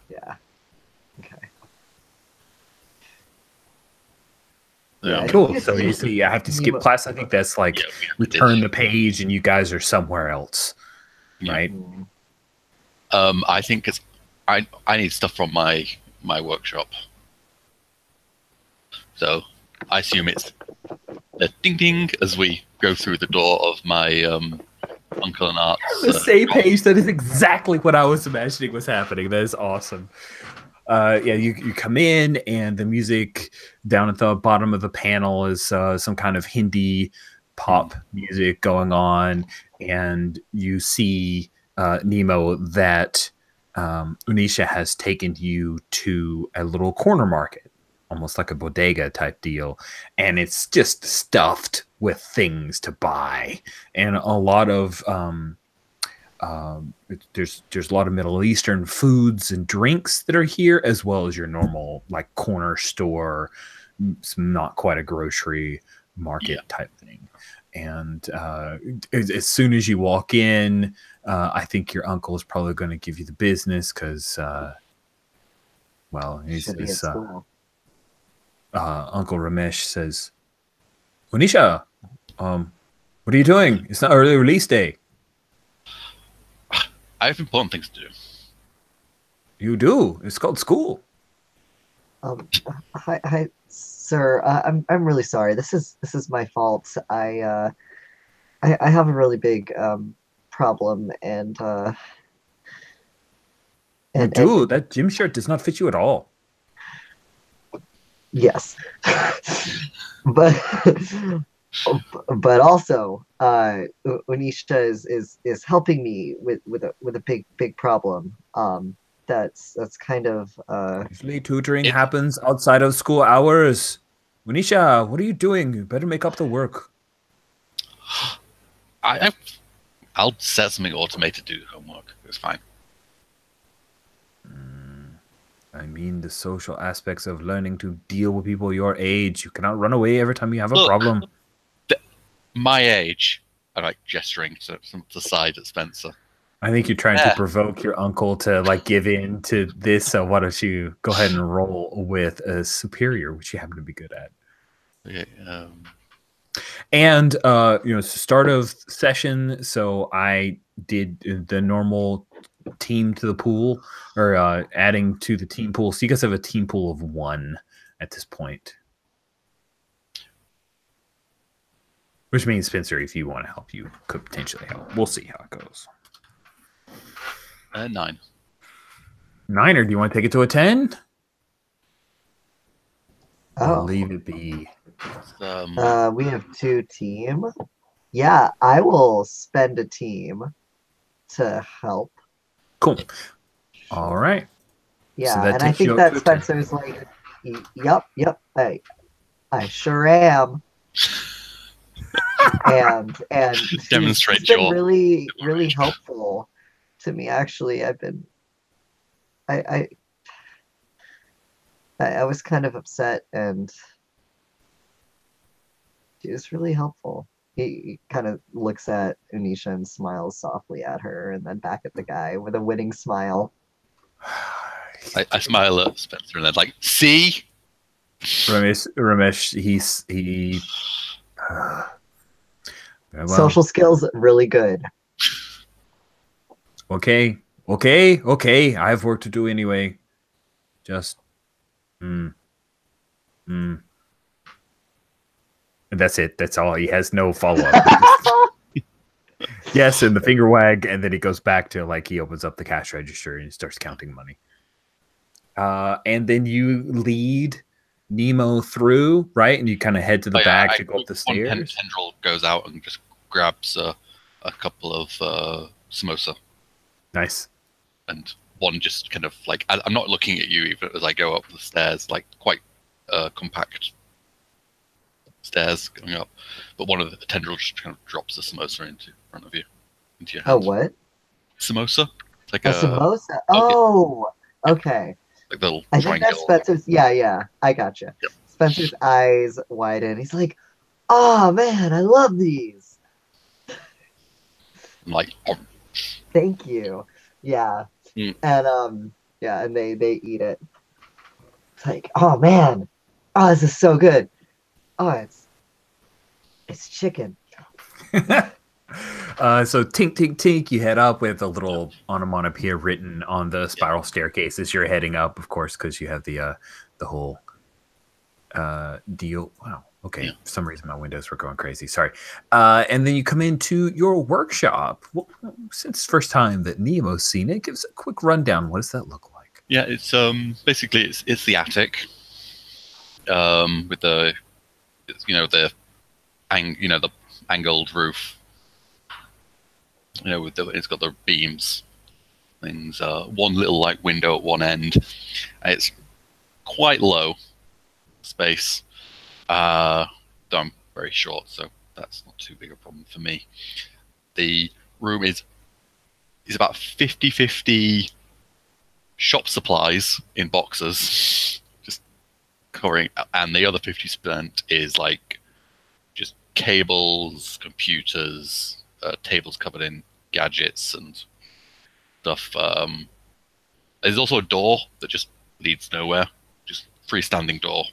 yeah, okay. Yeah. Cool. So you see, I have to skip class. I think that's we turn the page and you guys are somewhere else, right? I think I need stuff from my workshop. So I assume it's a ding ding as we go through the door of my Uncle and Art's. The same page. That is exactly what I was imagining was happening. That is awesome. You come in, and the music down at the bottom of the panel is some kind of Hindi pop music going on, and you see Nemo that Unisha has taken you to a little corner market, almost like a bodega type deal, and it's just stuffed with things to buy, and a lot of there's a lot of Middle Eastern foods and drinks that are here, as well as your normal corner store, not quite a grocery market type thing. And as soon as you walk in, I think your uncle is probably going to give you the business because, he's Uncle Ramesh says, "Unisha, what are you doing? It's not early release day." I have important things to do. You do. It's called school. Hi, sir. I'm really sorry. This is my fault. I have a really big problem, and dude, that gym shirt does not fit you at all. Yes, but also Unisha is helping me with a big problem. That's kind of Usually tutoring happens outside of school hours. Monisha, what are you doing? You better make up the work. I'll set something automated to do homework. It's fine. I mean, the social aspects of learning to deal with people your age. You cannot run away every time you have a Look, problem. My age. I like gesturing to the side at Spencer. I think you're trying to provoke your uncle to like give in to this. So why don't you go ahead and roll with a superior, which you happen to be good at. Okay. And it's the start of session, so I did the normal team to the pool, or adding to the team pool. So you guys have a team pool of 1 at this point. Which means, Spencer, if you want to help, you could potentially help. We'll see how it goes. 9. 9, or do you want to take it to a 10? Oh. Or leave it be. We have 2 team. Yeah, I will spend a team to help. Cool. All right. Yeah, So that and I takes you think up that to a 10. Spencer's like, yep, I sure am. and Demonstrate she's been your really helpful to me. Actually, I was kind of upset, and she was really helpful. He kind of looks at Anisha and smiles softly at her, and then back at the guy with a winning smile. I smile at Spencer and then like, see? Ramesh, he well, Social skills really good. Okay. I have work to do anyway. Just And that's it. That's all. He has no follow-up. Yes, and the finger wag, and then he goes back to like he opens up the cash register and he starts counting money. And then you lead Nemo through, right? And you kind of head to the back to go up the stairs. One tendril goes out and just grabs a couple of samosa. Nice. And one just kind of like, I'm not looking at you even as I go up the stairs, like quite compact stairs going up. But one of the tendrils just kind of drops the samosa into front of you, into your hand. Oh, what? Samosa? It's like a samosa? Oh, okay. Like the little I triangle. think that's Spencer's. Yeah, I gotcha. Yep. Spencer's eyes widen. He's like, "Oh man, I love these." I'm like, oh. Thank you. Yeah, and and they eat it. It's like, oh man, oh this is so good. Oh, it's chicken. So tink, tink, tink, you head up with a little onomatopoeia written on the spiral staircase as you're heading up, of course, because you have the whole deal. Wow. Okay. For some reason, my windows were going crazy. Sorry. And then you come into your workshop. Well, since first time that Nemo's seen it, give us a quick rundown. What does that look like? Yeah, it's basically it's the attic, with the the angled roof. It's got the beams, things. One little like window at one end. It's quite low space. Though I'm very short, so that's not too big a problem for me. The room is about 50-50 shop supplies in boxes, just covering, and the other 50% is like just cables, computers, tables covered in gadgets and stuff. There's also a door that just leads nowhere, just freestanding door.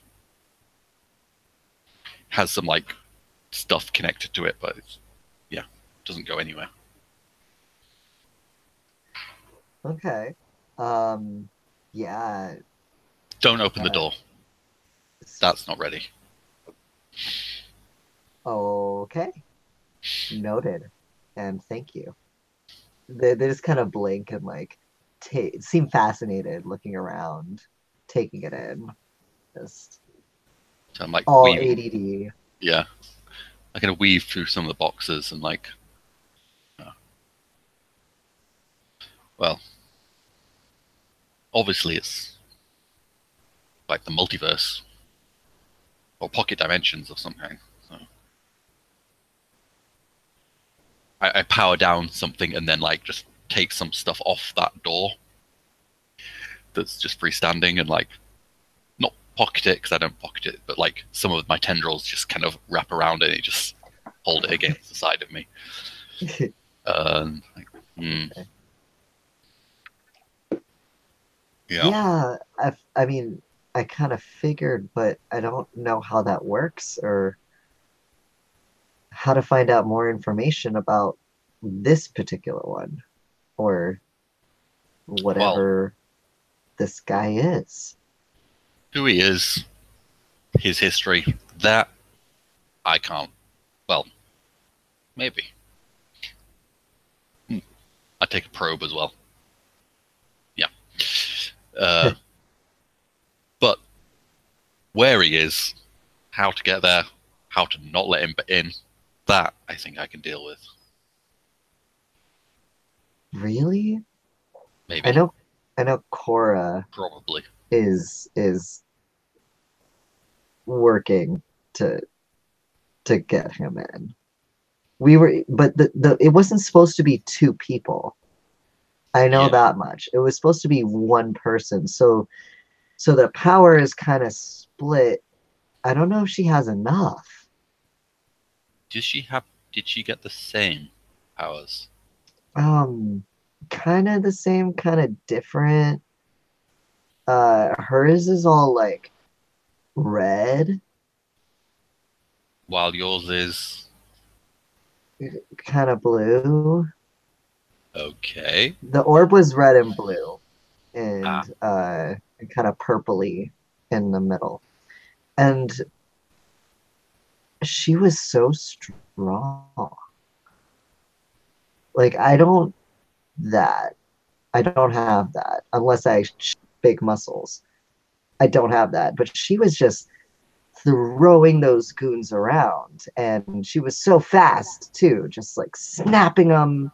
Has some like stuff connected to it, but doesn't go anywhere. Okay. Yeah. Don't open the door. That's not ready. Okay. Noted. And thank you. They just kind of blink and like seem fascinated looking around, taking it in. Just so I'm like all weaving. ADD. Yeah. I kind of weave through some of the boxes and like, well, obviously it's like the multiverse. or pocket dimensions of some kind. So I power down something and then like just take some stuff off that door that's just freestanding and like not pocket it because I don't pocket it, but like some of my tendrils just kind of wrap around it and just hold it against the side of me. Like, Yeah, I mean, I kind of figured, but I don't know how that works or how to find out more information about this particular one or Well, whatever this guy is. who he is, his history, that I can't. Well, maybe. I take a probe as well. Yeah. But where he is, how to get there, how to not let him in, that I think I can deal with. Really? Maybe. I know Cora Probably. is working to get him in. But it wasn't supposed to be two people. I know that much. It was supposed to be one person. So the power is kind of split. I don't know if she has enough. Did she get the same powers? Kind of the same, kind of different. Hers is all like red, While yours is kind of blue. okay. The orb was red and blue, and kind of purpley in the middle. And she was so strong. Like I don't have that unless I big muscles. I don't have that, but she was just throwing those goons around, and she was so fast too, just like snapping them.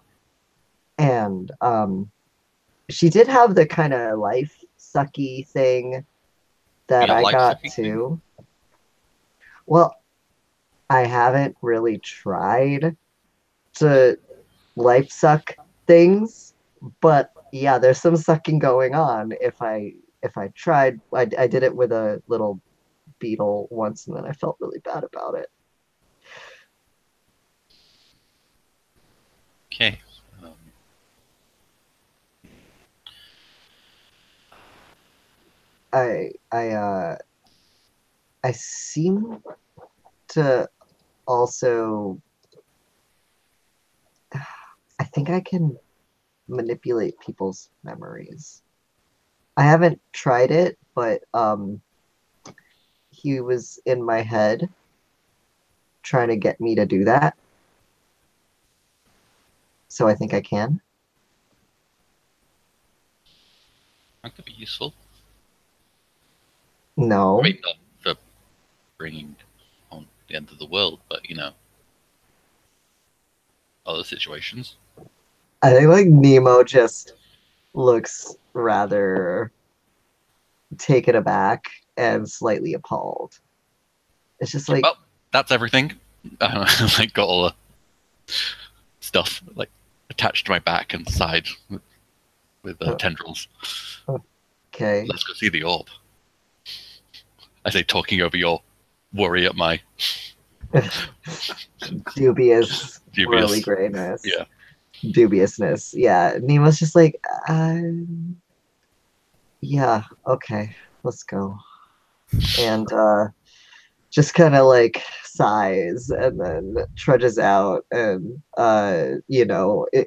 And she did have the kind of life sucky thing that I got too. Well, I haven't really tried to life suck things, but yeah, there's some sucking going on. If I tried, I did it with a little beetle once, and then I felt really bad about it. Okay. I seem to also, I think I can manipulate people's memories. I haven't tried it, but he was in my head trying to get me to do that. So I think I can. That could be useful. No. I mean, not for bringing on the end of the world, but other situations. I think like Nemo just looks rather taken aback and slightly appalled. It's just like, well, that's everything. I like got all the stuff like attached to my back and side with tendrils. okay. Let's go see the orb. I say, talking over your worry at my dubious whirly grayness. Yeah. Dubiousness. Yeah. Nemo's just like, yeah, okay, let's go. And just kind of like sighs and then trudges out and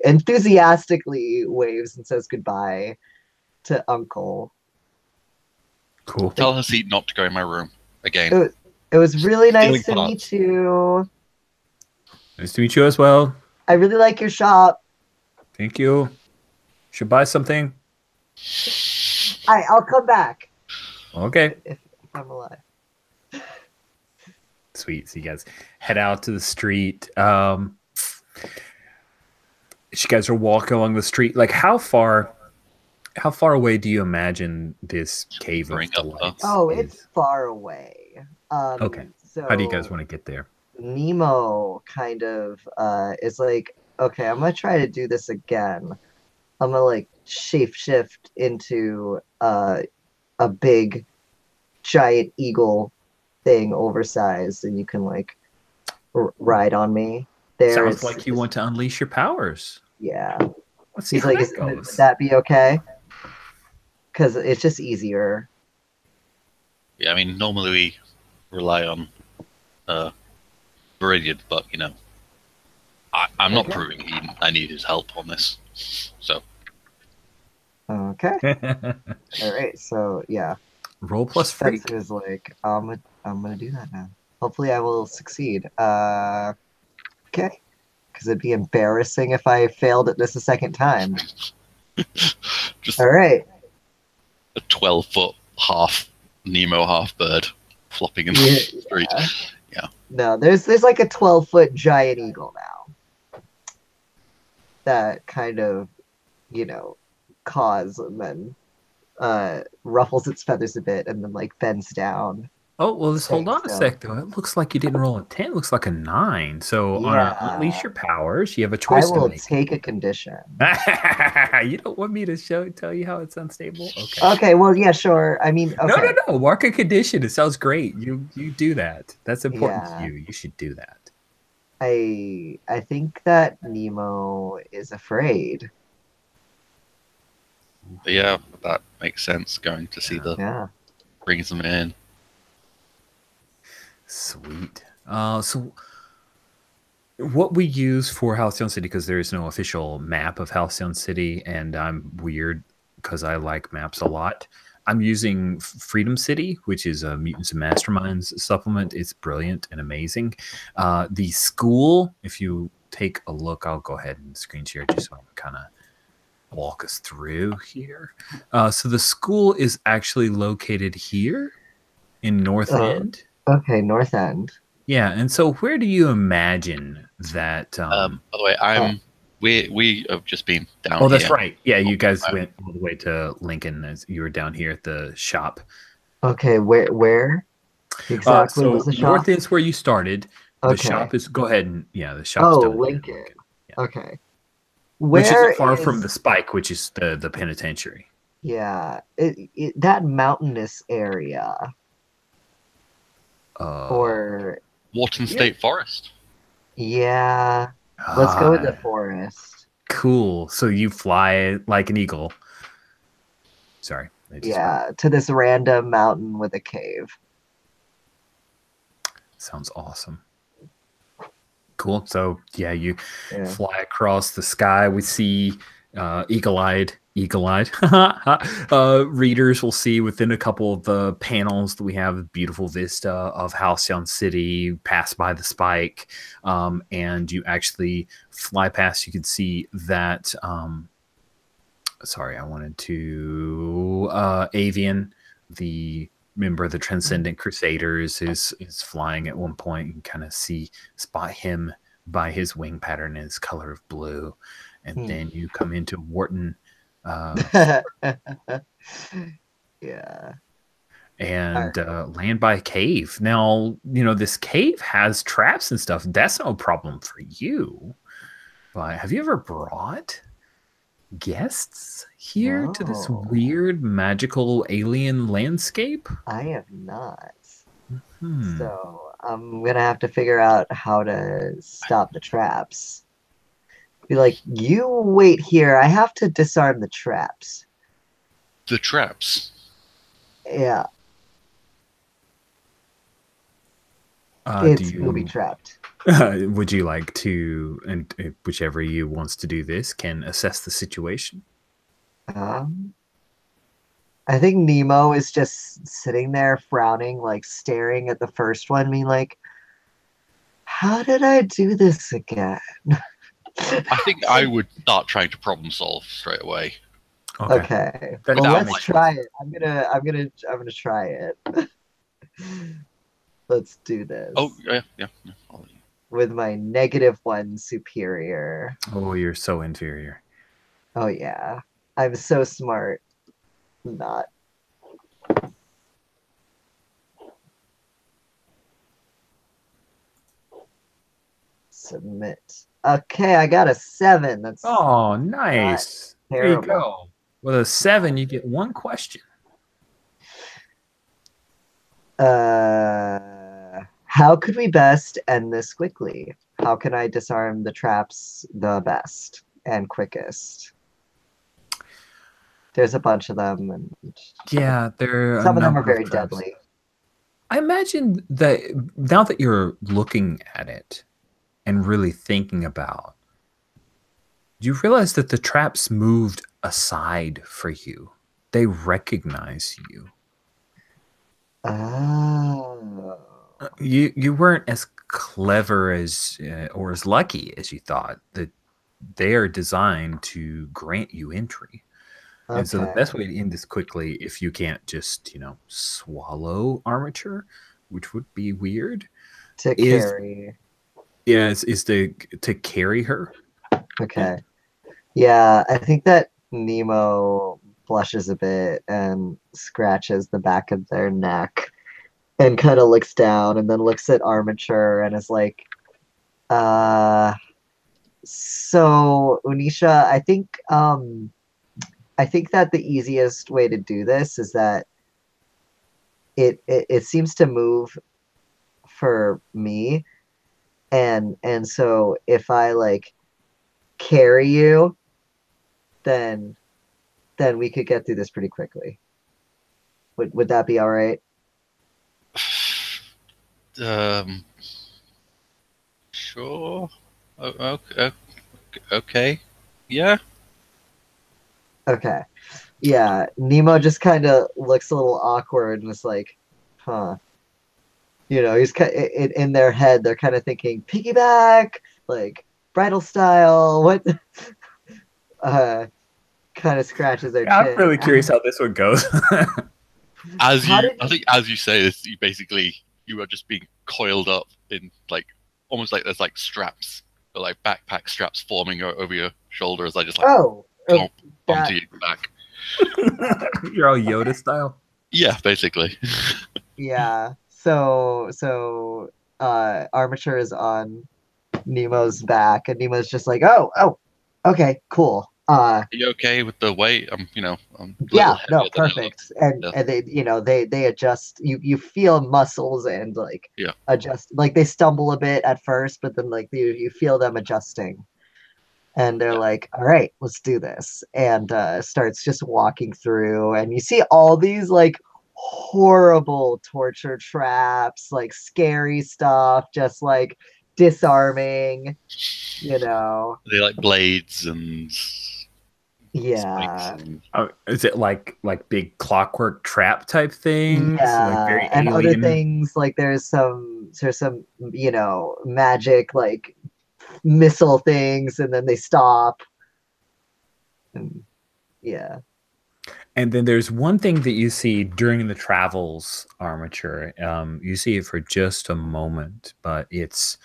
enthusiastically waves and says goodbye to Uncle. Cool. Tell her seat not to go in my room again. It was really nice to meet you. Nice to meet you as well. I really like your shop. Thank you. Should buy something. I'll come back. Okay. If I'm alive. Sweet. So you guys head out to the street. You guys are walking along the street. Like, how far How far away do you imagine this cave Bring of up delights Oh, it's is? far away. Okay. So How do you guys want to get there? Nemo kind of is like, okay, I'm gonna try to do this again. I'm gonna like shape shift into a big giant eagle thing, oversized, and you can like ride on me. There, Sounds like you want to unleash your powers. yeah. Let's see He's how like, that would goes. that be okay? Because it's just easier. Yeah, I mean, normally we rely on Viridian, but I'm not Okay. proving I need his help on this. So Okay. All right. So yeah, Roll plus freak. Spencer is like, I'm gonna do that now. Hopefully, I will succeed. Okay. Because it'd be embarrassing if I failed at this a second time. just All right. a 12-foot half Nemo, half bird flopping in Yeah, the street. Yeah. No, there's like a 12-foot giant eagle now that kind of, you know, caws and then ruffles its feathers a bit and then like bends down. Oh, well, let's hold Staying on a still. sec, though. It looks like you didn't roll a 10. It looks like a 9. So on a unleash Yeah, your powers, you have a I choice to will make. take a condition. You don't want me to tell you how it's unstable? Okay. Okay, well, yeah, sure. I mean, No, okay. no. Mark a condition. It sounds great. You do that. That's important to Yeah. you. You should do that. I think that Nemo is afraid. But yeah, that makes sense. Going to see Yeah. brings them in. Sweet. So what we use for Halcyon City, because there is no official map of Halcyon City, and I'm weird because I like maps a lot. I'm using Freedom City, which is a Mutants and Masterminds supplement. It's brilliant and amazing. The school, if you take a look, I'll go ahead and screen share just so I can kind of walk us through here. So the school is actually located here in North End. Okay, North End. Yeah, and so where do you imagine that? By the way, we have just been down. Oh, that's here. right. Yeah, you guys went all the way to Lincoln as you were down here at the shop. Okay, where exactly So was the shop? north is where you started. The Okay. shop is. Go ahead and the shop's Oh, down here in Lincoln. Lincoln. Yeah. Okay. Which Where isn't far from is- the Spike, which is the penitentiary. Yeah, that mountainous area, or Wharton State Forest. yeah, let's go with the forest. Cool. So you fly like an eagle. Sorry. Yeah, to this random mountain with a cave. Sounds awesome. Cool. So yeah, you Yeah. fly across the sky. We see eagle-eyed readers will see within a couple of the panels that we have a beautiful vista of Halcyon City, pass by the Spike, and you actually fly past. You can see that. Sorry, I wanted to Avian, the member of the Transcendent Crusaders, is flying at one point. And kind of spot him by his wing pattern and his color of blue. And then you come into Wharton. Yeah. And land by a cave. Now, this cave has traps and stuff. That's no problem for you. But have you ever brought guests here to this No. weird magical alien landscape? I have not. So I'm gonna have to figure out how to stop the traps. Be like, you wait here. I have to disarm the traps. The traps. Yeah. It's booby trapped. Would you like to, and whichever you wants to do this, can assess the situation? I think Nemo is just sitting there frowning, like staring at the first one, being like, how did I do this again? I think I would start trying to problem solve straight away. Okay. Well, let's try it. I'm gonna try it. Let's do this. Oh yeah. With my -1 superior. Oh, you're so inferior. Oh yeah. I'm so smart. Not. Submit. Okay, I got a 7. That's Oh, nice. There you terrible. go. With a 7, you get one question. How could we best end this quickly? How can I disarm the traps the best and quickest? There's a bunch of them, and Yeah, there are a some of them are number of very traps. deadly. I imagine that now that you're looking at it and really thinking about, do you realize that the traps moved aside for you? They recognize you. Oh. You weren't as clever as or as lucky as you thought. That they are designed to grant you entry. And so the Okay. best way to end this quickly, if you can't just, swallow armature, which would be weird, To is carry. is to carry her. Okay. Yeah, I think that Nemo blushes a bit and scratches the back of their neck and kind of looks down and then looks at Armature and is like, so Unisha, I think that the easiest way to do this is that it seems to move for me and so if I like carry you, then we could get through this pretty quickly. Would that be all right? Sure. Okay. Okay. Yeah. Okay. Yeah, Nemo just kind of looks a little awkward and is like, huh. He's in their head, they're kind of thinking piggyback, like bridal style. What? Kind of scratches their Yeah, I'm chin. really curious how this one goes. I How think as you say this, you are just being coiled up in like almost like there's like straps, or like backpack straps forming over your shoulder as I just like Oh, clomp that onto your back. You're all Yoda style. Yeah, basically. yeah. So Armature is on Nemo's back, and Nemo's just like, oh, okay, cool. Are you okay with the weight? I'm a little Yeah, no, heavier than I look. perfect. And Yeah. and they adjust. You feel muscles and like Yeah. adjust. Like they stumble a bit at first, but then like you feel them adjusting. And they're Yeah. like, all right, let's do this. And starts just walking through, and you see all these like horrible torture traps, like scary stuff, just like disarming, you know. They like blades and spikes Yeah. and Is it like big clockwork trap type things, like very Yeah, and other alien? things like there's some magic like missile things, and then they stop. And yeah. And then there's one thing that you see during the travels armature. You see it for just a moment, but it's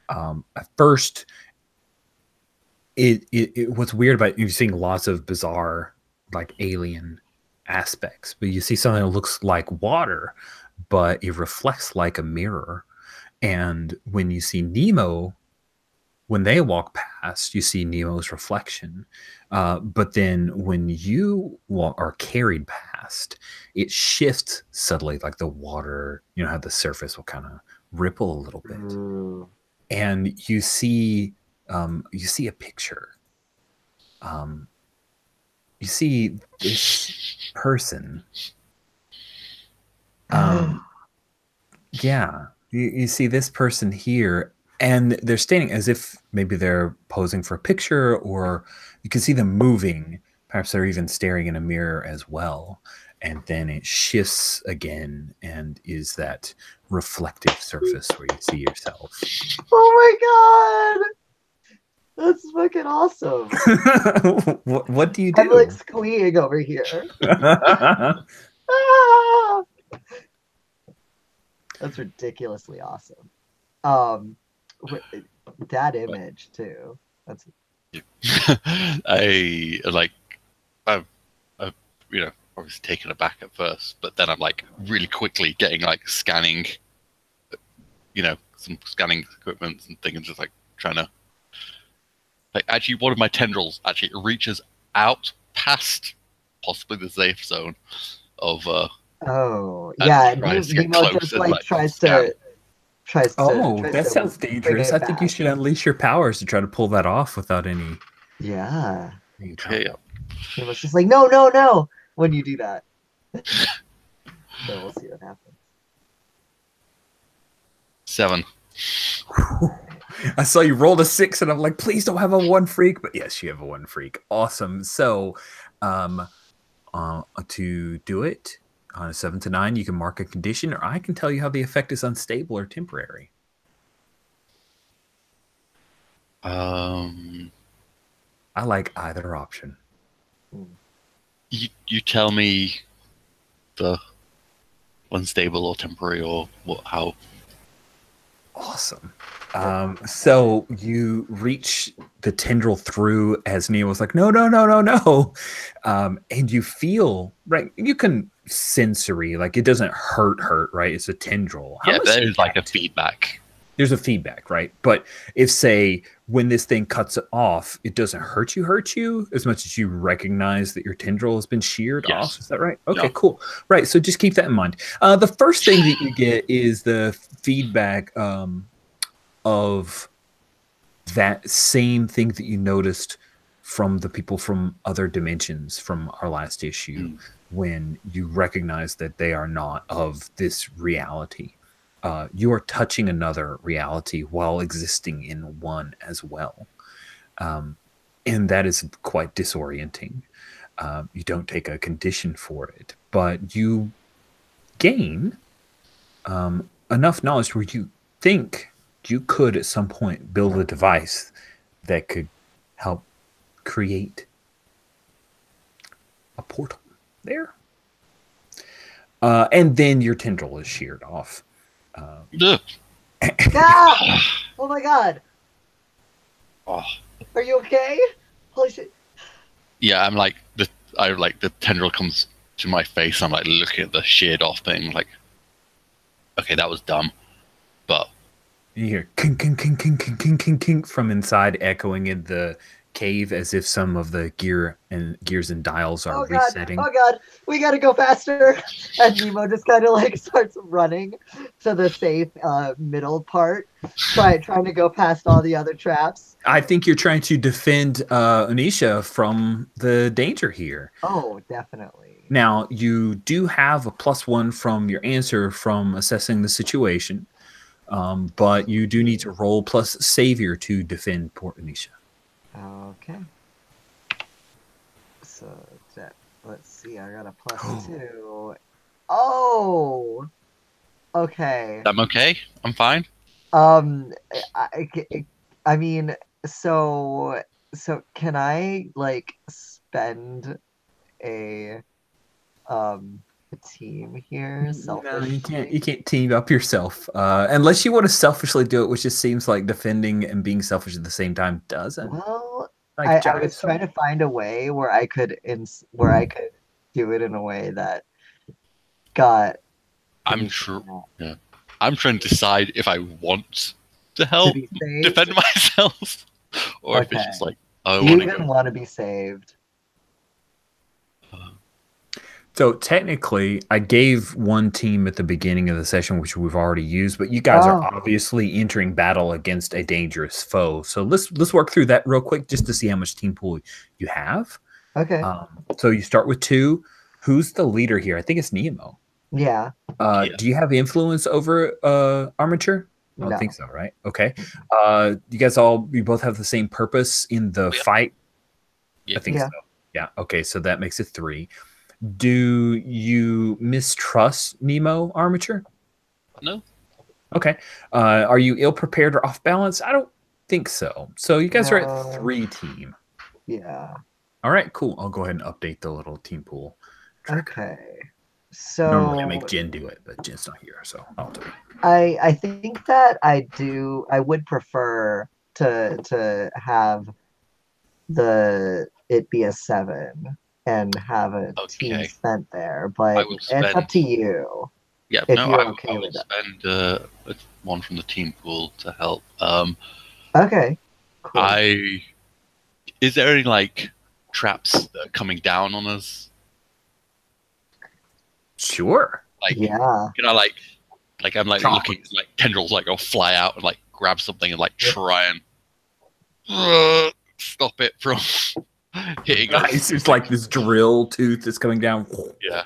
at first what's weird about you seeing lots of bizarre like alien aspects, but you see something that looks like water, but it reflects like a mirror. And when you see Nemo, when they walk past, you see Nemo's reflection. But then when you are carried past, it shifts subtly, like the water, how the surface will kind of ripple a little bit. Ooh. And you see a picture. You see this person. Yeah, you see this person here, and they're standing as if maybe they're posing for a picture, or you can see them moving. Perhaps they're even staring in a mirror as well. And then it shifts again and is that reflective surface where you see yourself. Oh my god! That's fucking awesome. What do you I'm do? like squeeing over here. Ah! That's ridiculously awesome. That image too. That's I like I I was taken aback at first, but then I'm like really quickly getting like scanning, some scanning equipment and things, just like trying to like actually one of my tendrils actually reaches out past possibly the safe zone of Oh, and yeah. tries to get Nemo close just and like like scan. Oh, tries that to sounds bring dangerous. it I think you back. should unleash your powers to try to pull that off without any Yeah. Okay, yeah. Nemo's just like, no, no, no, when you do that. So we'll see what happens. 7. I saw you roll a 6, and I'm like, please don't have a 1 freak. But yes, you have a 1 freak. Awesome. So, to do it on a 7 to 9, you can mark a condition, or I can tell you how the effect is unstable or temporary. Um, I like either option. you tell me the unstable or temporary or how. Awesome. So you reach the tendril through as Neo was like, no, no, no, no, no. And you feel, right, you can sensory, like it doesn't hurt, right? It's a tendril. How Yeah, much there is like a impact? feedback. There's a feedback, right? But if, say, when this thing cuts it off, it doesn't hurt you as much as you recognize that your tendril has been sheared Yes. off. Is that right? Okay, Yeah. cool. Right. So just keep that in mind. The first thing that you get is the feedback of that same thing that you noticed from the people from other dimensions from our last issue, when you recognize that they are not of this reality. You are touching another reality while existing in one as well. And that is quite disorienting. You don't take a condition for it, but you gain enough knowledge where you think you could at some point build a device that could help create a portal there. And then your tendril is sheared off. Ugh. Ah! Oh my god. Oh. Are you okay? Holy shit. Yeah, I'm like the tendril comes to my face. I'm like looking at the sheared off thing, like, okay, that was dumb, but You hear kink, kink, kink, kink, kink, kink, kink, kink from inside, echoing in the cave as if some of the gears and dials are resetting. Oh god, we gotta go faster. And Nemo just kind of like starts running to the safe middle part, trying to go past all the other traps. I think you're trying to defend Anisha from the danger here. Oh, definitely. Now, you do have a +1 from your answer from assessing the situation, but you do need to roll plus Savior to defend Port Anisha. Okay. So let's see. I got a +2. Oh. Okay. I'm okay. I'm fine. I mean, so can I like spend a team here selfishly? No, you can't team up yourself unless you want to selfishly do it, which just seems like defending and being selfish at the same time doesn't. Well, Like I was trying to find a way where I could do it in a way that got. I'm sure. Yeah, I'm trying to decide if I want to help be saved? defend myself, or if it's Okay. just like I Do you want to even go. want to be saved? So technically, I gave one team at the beginning of the session, which we've already used, but you guys are obviously entering battle against a dangerous foe. So let's work through that real quick just to see how much team pool you have. Okay. So you start with 2. Who's the leader here? I think it's Nemo. Yeah. Do you have influence over Armature? I don't think so, right? Okay. You guys you both have the same purpose in the fight? Yeah. I think so. Yeah. Okay, so that makes it 3. Do you mistrust Nemo, Armature? No. Okay. Are you ill prepared or off balance? I don't think so. So you guys are at 3 team. Yeah. All right, cool. I'll go ahead and update the little team pool tracker. Okay. So Normally I make Jen do it, but Jen's not here, so I'll do it. I think that I would prefer to have it be a 7 and have a team Okay. spent there, I but will it's up spend. to you Yeah, if no, you're I okay will with that. spend one from the team pool to help. Okay, cool. Is there any like traps that are coming down on us? Sure. Like, Yeah. can I like I'm like Chomp. looking like tendrils like go fly out and like grab something and like try and stop it from hitting us? Nice. It's like this drill tooth that's coming down. Yeah,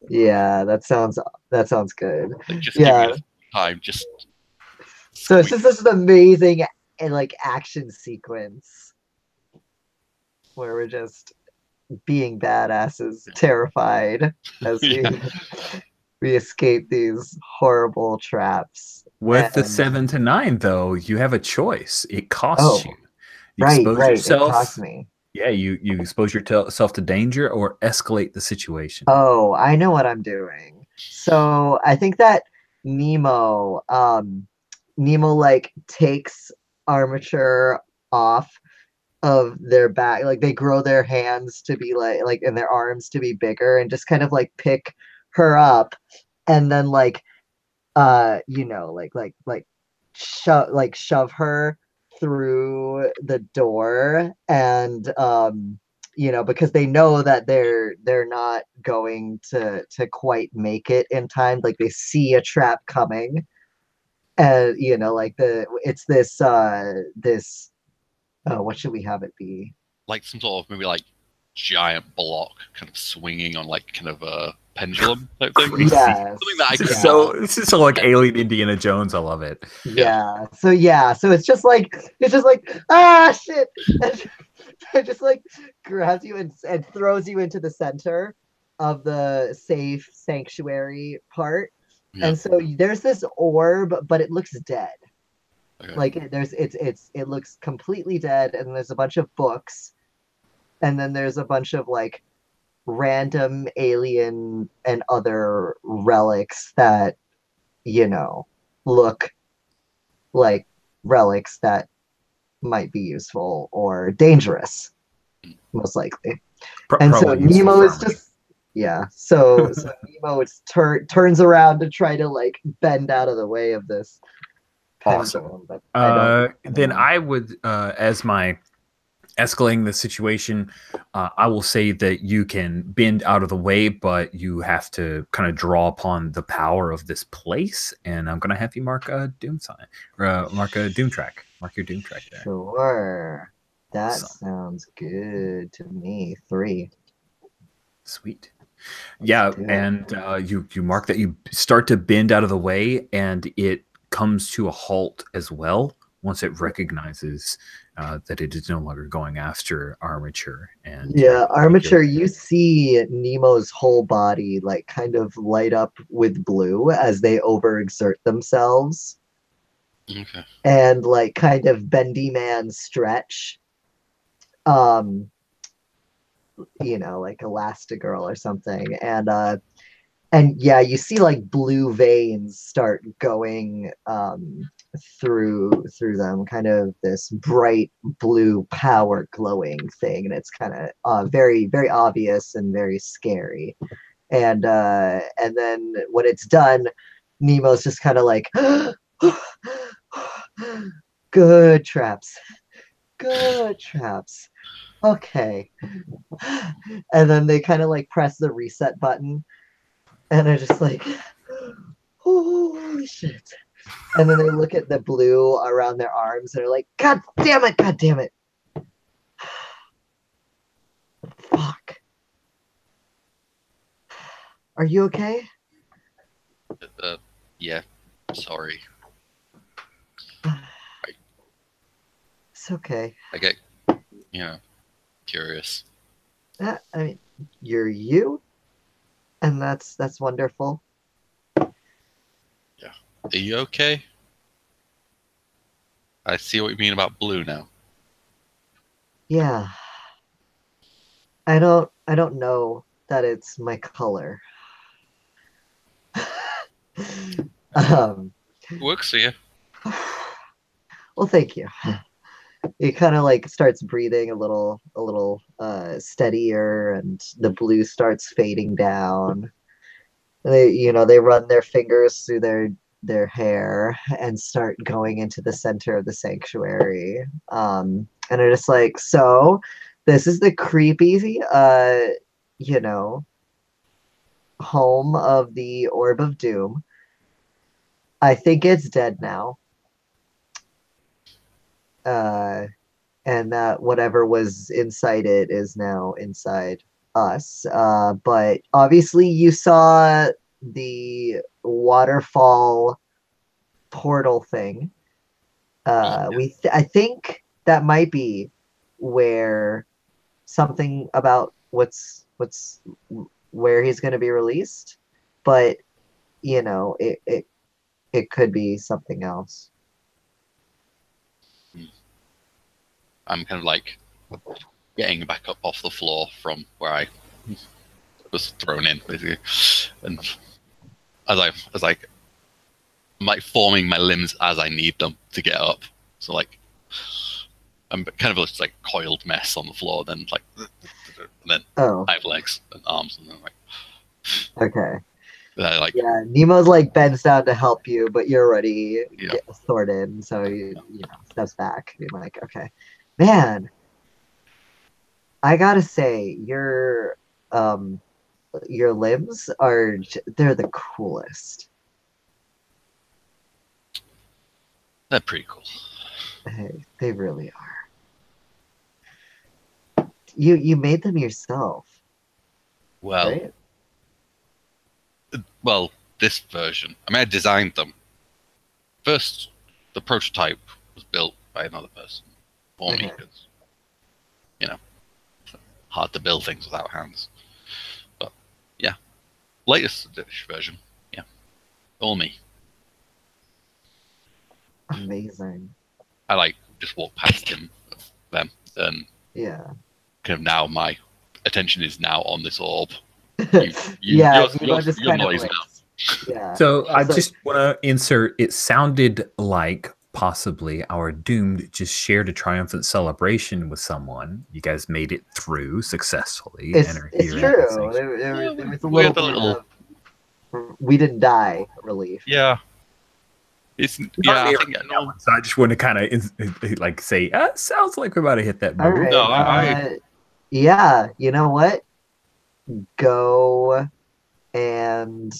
Yeah, that sounds good. like just give me Yeah. enough time. Just So it's just this amazing like action sequence where we're just being badasses, terrified as yeah. we escape these horrible traps. With the And 7 to 9, though, you have a choice. It costs you. oh, You right, expose it cost yourself. me. Yeah, you expose yourself to danger or escalate the situation. Oh, I know what I'm doing. So I think that Nemo, Nemo like takes armature off of their back, like they grow their hands to be like and their arms to be bigger and just kind of like pick her up and then like shove her through the door and because they know that they're not going to quite make it in time, like they see a trap coming and like it's this what should we have it be? Like some sort of maybe like giant block kind of swinging on like kind of a pendulum type thing. Crazy. Yes. Something that I could This is so like Alien Indiana Jones. I love it. So it's just like ah shit. It just like grabs you and throws you into the center of the safe sanctuary part. Yeah. And so there's this orb, but it looks dead. Okay. Like it looks completely dead, and there's a bunch of books, and then there's a bunch of like random alien and other relics that look like relics that might be useful or dangerous, most likely. And so Probably useful Nemo for is armature. just so Nemo is turns around to try to like bend out of the way of this Awesome. pendulum, but I don't Then I would, as my escalating the situation, I will say that you can bend out of the way, but you have to kind of draw upon the power of this place. And I'm going to have you mark a doom sign, or mark a doom track. Mark your doom track there. Sure. That Awesome. sounds good to me. 3. Sweet. Yeah, do it. and you mark that you start to bend out of the way, and it comes to a halt as well once it recognizes that it is no longer going after armature. And Armature, you see Nemo's whole body like kind of light up with blue as they overexert themselves Okay. and like kind of bendy man stretch. Like Elastigirl or something. And yeah, you see like blue veins start going through them, kind of this bright blue power glowing thing, and it's kind of very very obvious and very scary. And then when it's done, Nemo's just kind of like good traps, okay. And then they kind of like press the reset button and are just like, holy shit. And then they look at the blue around their arms and are like, God damn it. Fuck. Are you okay? Yeah. Sorry. It's okay. I get, curious. I mean, you're you, and that's wonderful. Yeah. Are you okay? I see what you mean about blue now. Yeah. I don't know that it's my color. Works for you. Well, thank you. It kind of like starts breathing a little steadier, and the blue starts fading down. They run their fingers through their hair and start going into the center of the sanctuary. And they're just like, so this is the creepy you know home of the Orb of Doom. I think it's dead now. And that whatever was inside it is now inside us. But obviously, you saw the waterfall portal thing. I think that might be where something about what's where he's going to be released, but it could be something else. I'm kind of like getting back up off the floor from where I was thrown in, basically, and as I'm like forming my limbs as I need them to get up. So like I'm kind of just like coiled mess on the floor. Then like, and then I have legs and arms, and then like Okay. Like, yeah, Nemo's like bends down to help you, but you're already sorted, so you steps back. You're like, okay, man, I gotta say, your limbs they're the coolest. They're pretty cool. They really are. You made them yourself. Well, right? Well, this version. I mean, I designed them. First, the prototype was built by another person for me because, hard to build things without hands. But yeah, latest version, all me. Amazing. I like just walk past them, and kind of now my attention is now on this orb. You're noise now. Yeah. So I just want to insert. It sounded like possibly our doomed just shared a triumphant celebration with someone. You guys made it through successfully. It's true. There was a little we didn't die relief. Yeah. It's So I just want to kind of like say, sounds like we're about to hit that move. Right. Yeah, you know what? Go and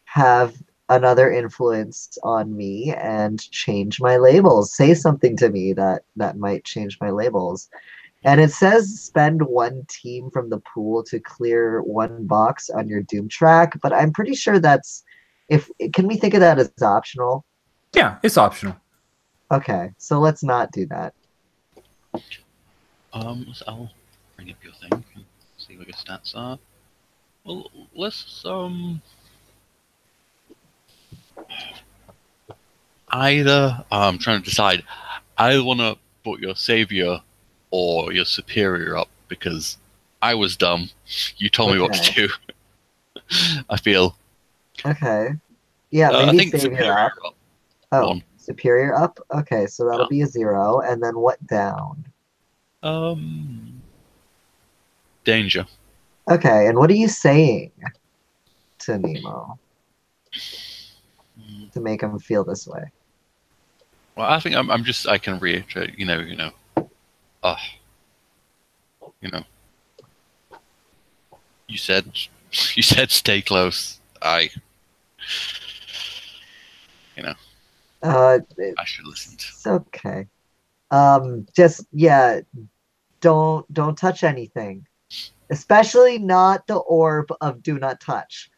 have another influence on me and change my labels. Say something to me that might change my labels. And it says spend 1 team from the pool to clear 1 box on your Doom track, but I'm pretty sure that's can we think of that as optional? Yeah, it's optional. Okay, so let's not do that. So I'll bring up your thing and see what your stats are. Well, let's either I'm trying to decide. I want to put your savior or your superior up because I was dumb. You told me what to do. I feel. Okay. Yeah, maybe I think savior up. Oh, 1. Superior up? Okay, so that'll be a 0. And then what down? Danger. Okay, and what are you saying to Nemo to make him feel this way? Well, I think I can reiterate, you said stay close. I should listen. It's okay. Just don't touch anything, especially not the orb of do not touch.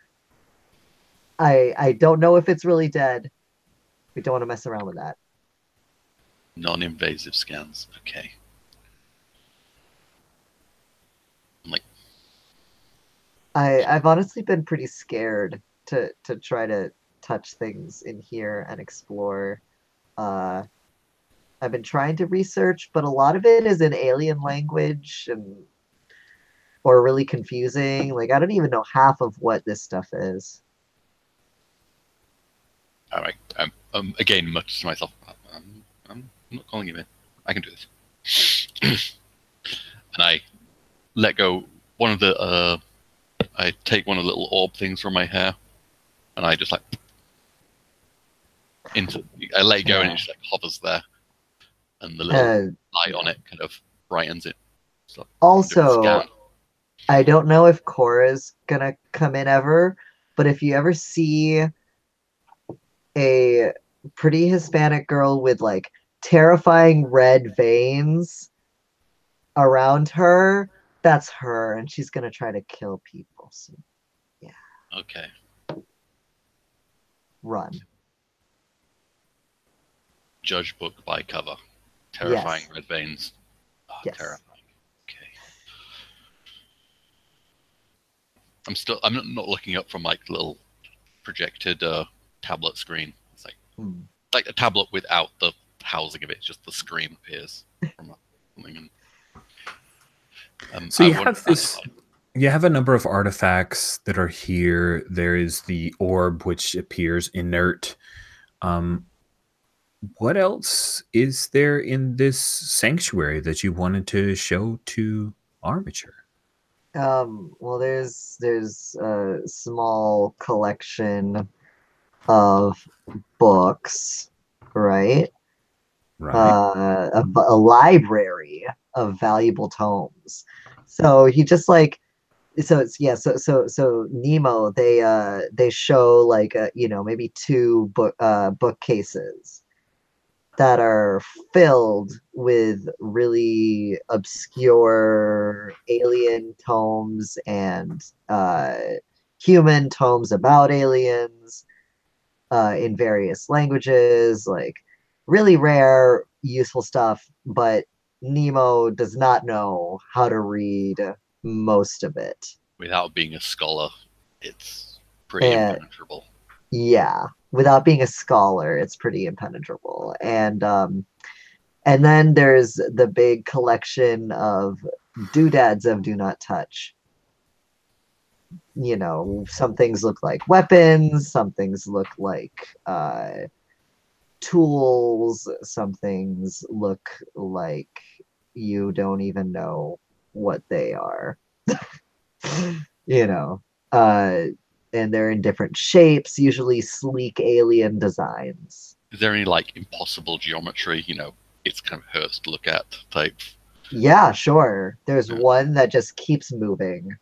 I don't know if it's really dead. We don't want to mess around with that. Non-invasive scans. Okay. I've honestly been pretty scared to try to touch things in here and explore. I've been trying to research, but a lot of it is in alien language or really confusing. Like I don't even know half of what this stuff is. All right. Again, much to myself, I'm not calling him in. I can do this. And I let go one of the. I take one of the little orb things from my hair, and I just like I let it go, and it just like hovers there, and the little light on it kind of brightens it. So also, I don't know if Cora's gonna come in ever, but if you ever see a pretty Hispanic girl with like terrifying red veins around her, that's her, and she's gonna try to kill people. So, yeah. Okay. Run. Judge book by cover. Terrifying red veins. Oh, yes. Terrifying. Okay. I'm not looking up from like little projected tablet screen. It's like a tablet without the housing of it. Just the screen appears from something. And, so you have this. You have a number of artifacts that are here. There is the orb, which appears inert. What else is there in this sanctuary that you wanted to show to Armature? Well, there's a small collection of books, right? Right. A library of valuable tomes. So he just like, so it's so Nemo, they show like maybe two bookcases that are filled with really obscure alien tomes and human tomes about aliens in various languages, like really rare, useful stuff, but Nemo does not know how to read most of it. Without being a scholar, it's pretty impenetrable. Yeah, without being a scholar, it's pretty impenetrable. And then there's the big collection of doodads of Do Not Touch. Some things look like weapons, some things look like tools, some things look like you don't even know what they are. And they're in different shapes, usually sleek alien designs. Is there any like impossible geometry, it's kind of hurts to look at type? Yeah, sure. There's one that just keeps moving.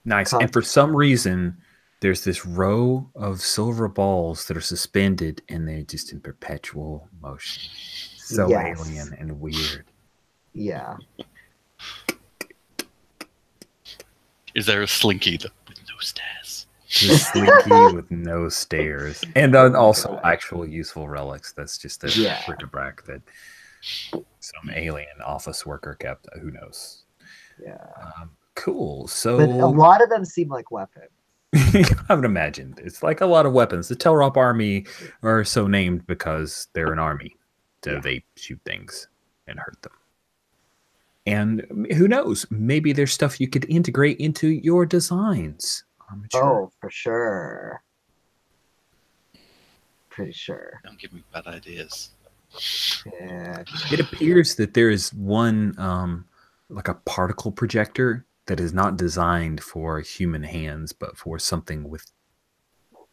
Nice. And for some reason, there's this row of silver balls that are suspended and they're just in perpetual motion. So alien and weird. Yeah. Is there a slinky with no stairs? A slinky with no stairs. And then also actual useful relics. That's just a bric-a-brac that some alien office worker kept. Who knows? Yeah. Cool. So but a lot of them seem like weapons. I would imagine. It's like a lot of weapons. The Telrop army are so named because they're an army. So they shoot things and hurt them. And who knows? Maybe there's stuff you could integrate into your designs. Oh, for sure. Pretty sure. Don't give me bad ideas. Yeah. It appears that there is one, like a particle projector that is not designed for human hands, but for something with,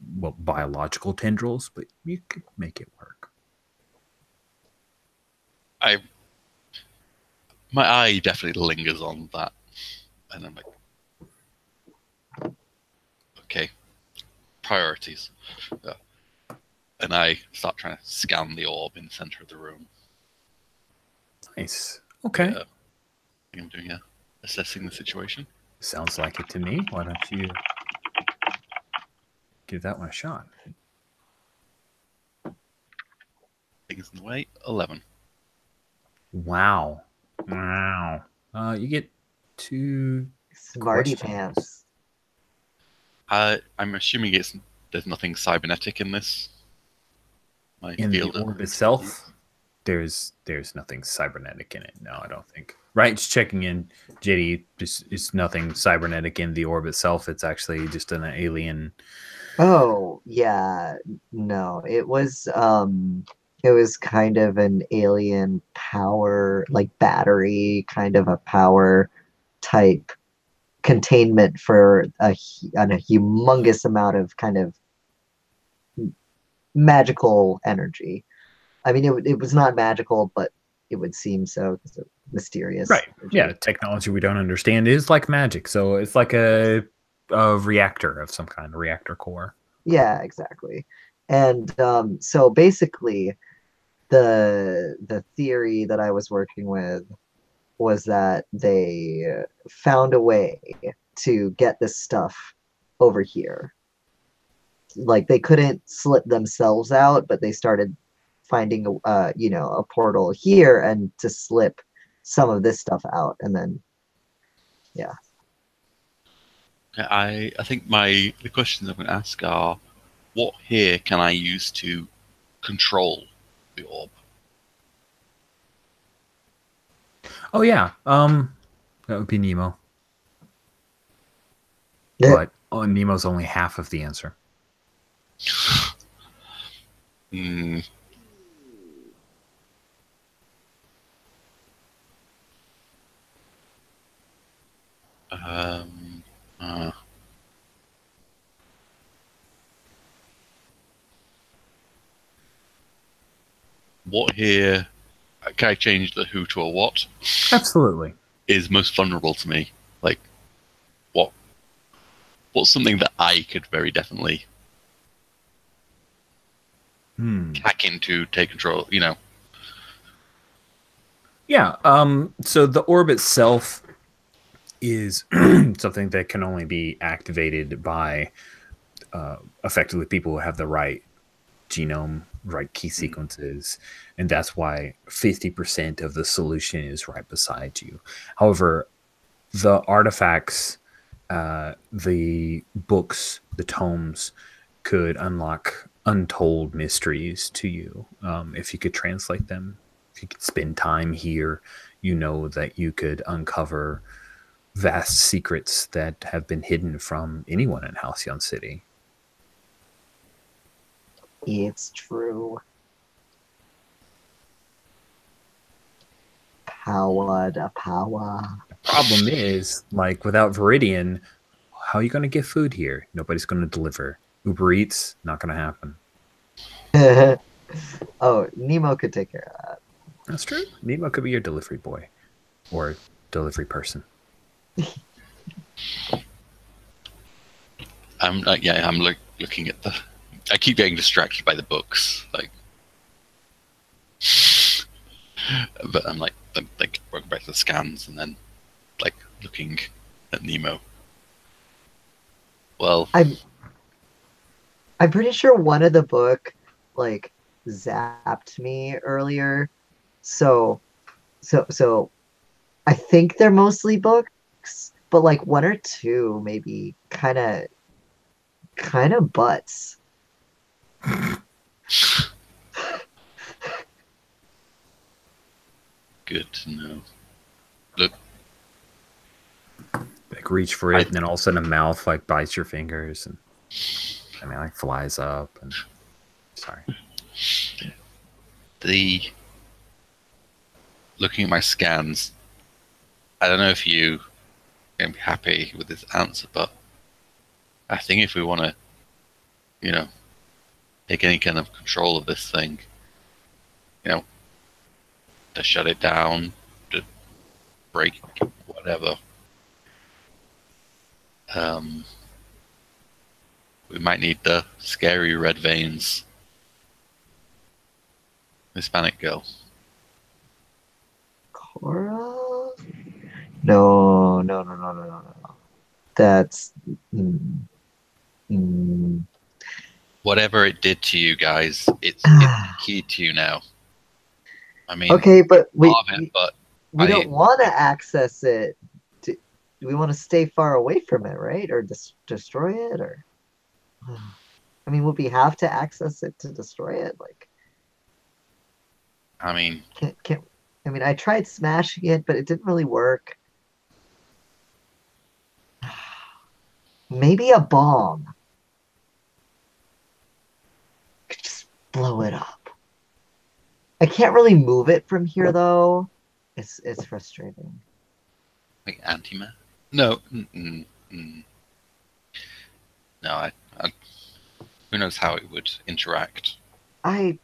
biological tendrils. But you could make it work. My eye definitely lingers on that, and I'm like, okay, priorities. And I start trying to scan the orb in the center of the room. Nice. Okay. I think I'm doing assessing the situation. Sounds like it to me. Why don't you give that one a shot? Things in the way. 11. Wow. You get 2 Smarty questions. pants. I'm assuming there's nothing cybernetic in this. In the orb itself, there's nothing cybernetic in it. No, I don't think. Right, just checking in, JD. It's nothing cybernetic in the orb itself. It's actually just an alien Oh, yeah. No, it was kind of an alien power, like battery kind of a power type containment for a humongous amount of kind of magical energy. I mean, it was not magical, but it would seem so because of mysterious Right. Yeah, energy. technology we don't understand is like magic. So it's like a reactor of some kind, a reactor core. Yeah, exactly. And so basically, the theory that I was working with was that they found a way to get this stuff over here. Like they couldn't slip themselves out, but they started finding a portal here and to slip some of this stuff out, and then yeah. I think the questions I'm going to ask are, what here can I use to control the orb? Oh yeah. That would be Nemo. Yeah. But Nemo's only half of the answer. Hmm. Um, uh, what here? Can I change the who to a what? Absolutely. Is most vulnerable to me? Like, what? What's something that I could very definitely hack into, take control? Yeah. So the orb itself is something that can only be activated by effectively people who have the right genome, right key sequences, and that's why 50% of the solution is right beside you. However, the artifacts, the books, the tomes could unlock untold mysteries to you if you could translate them. If you could spend time here, you know that you could uncover vast secrets that have been hidden from anyone in Halcyon City. It's true. Power the power. Problem is, like, without Viridian, how are you going to get food here? Nobody's going to deliver. Uber Eats, not going to happen. Oh, Nemo could take care of that. That's true. Nemo could be your delivery boy or delivery person. I'm looking at the. I keep getting distracted by the books, but I'm going back to the scans and then like looking at Nemo. Well, I'm pretty sure one of the book like zapped me earlier. So I think they're mostly books, but like one or two maybe kind of butts. good to know. Look, Like reach for it, and then all of a sudden a mouth like bites your fingers, and I mean like flies up. And sorry, looking at my scans, I don't know if you can be happy with this answer, but I think if we want to, take any kind of control of this thing, to shut it down, to break whatever, we might need the scary red veins Hispanic girl. Cora? No, no, no, no, no, no, no. That's mm. Whatever it did to you guys, it's key to you now. I mean, Okay, but we don't want to access it. Do we want to stay far away from it, right? Or destroy it? Or I mean, would we have to access it to destroy it? Like, I mean, can't. I mean, I tried smashing it, but it didn't really work. Maybe a bomb. blow it up. I can't really move it from here though. It's frustrating. Like antimatter? No. Mm. No, who knows how it would interact. I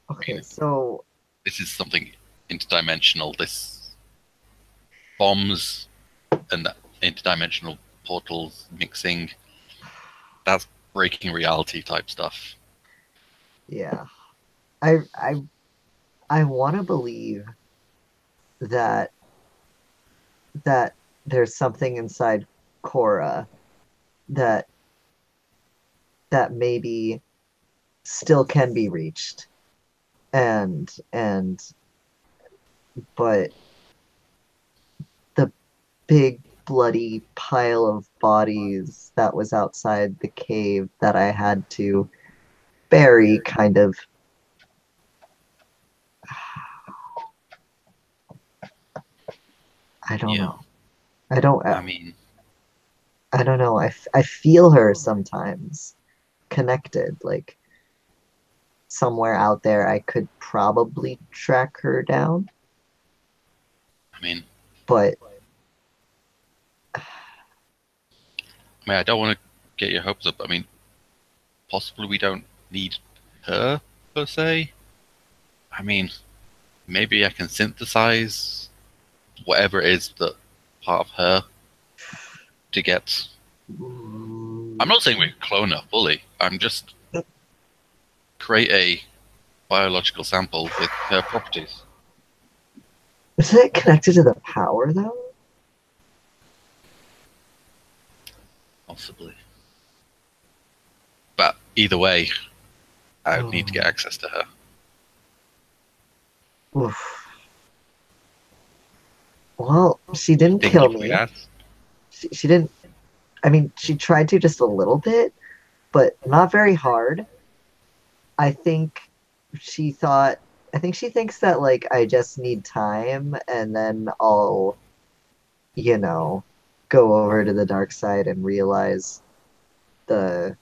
okay, I mean, so this is something interdimensional. This bombs and interdimensional portals mixing. That's breaking reality type stuff. yeah. I I I want to believe that that there's something inside Cora that maybe still can be reached and but the big bloody pile of bodies that was outside the cave that I had to bury kind of I don't Yeah. know. I don't I mean, I don't know. I feel her sometimes connected like somewhere out there I could probably track her down, I mean, but I don't want to get your hopes up. I mean, possibly we don't need her per se. I mean, maybe I can synthesize whatever it is that part of her to get. I'm not saying we clone her fully. I'm just create a biological sample with her properties. isn't it connected to the power though? Possibly. But either way, I would need to get access to her. Oof. Well, she didn't Think kill if we me. asked? She didn't. I mean, she tried to just a little bit, but not very hard. I think she thought. I think she thinks that like I just need time, and then I'll, you know, go over to the dark side and realize the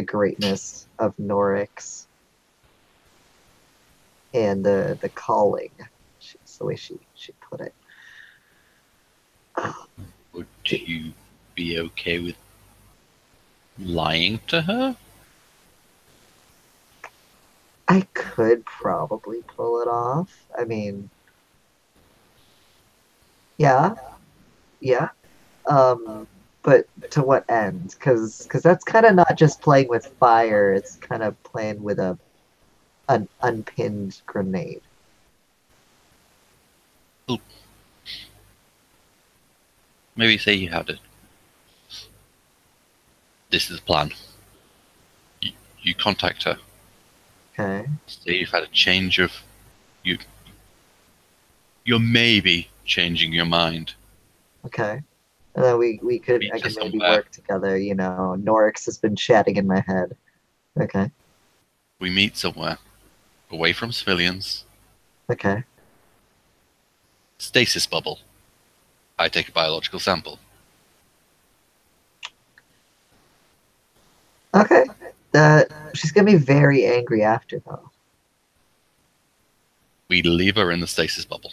greatness of Norix and the calling. That's the way she put it. Would you be okay with lying to her? I could probably pull it off. I mean, yeah, yeah. But to what end? Because that's kind of not just playing with fire. It's kind of playing with an unpinned grenade. Maybe say you had it. This is the plan. You contact her. Okay. Say you've had a change of you. You're maybe changing your mind. Okay. And then I Meet her could maybe somewhere. work together. You know, Norix has been chatting in my head. Okay. We meet somewhere, away from civilians. Okay. Stasis bubble. I take a biological sample. Okay. She's gonna be very angry after though. We leave her in the stasis bubble.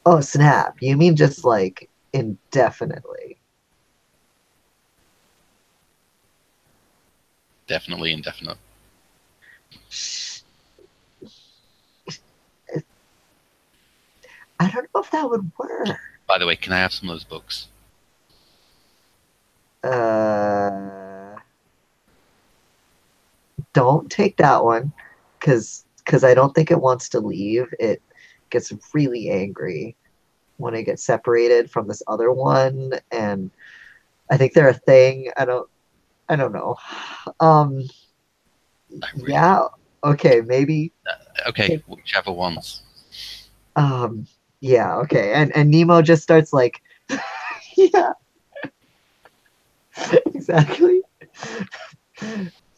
Oh snap! You mean just like indefinitely? Definitely indefinite. I don't know if that would work. By the way, can I have some of those books? Don't take that one, because I don't think it wants to leave. It gets really angry when it gets separated from this other one, and I think they're a thing. I don't know. Um, yeah. Okay. Maybe. Okay, whichever ones. Yeah. Okay. And Nemo just starts like, yeah. Exactly.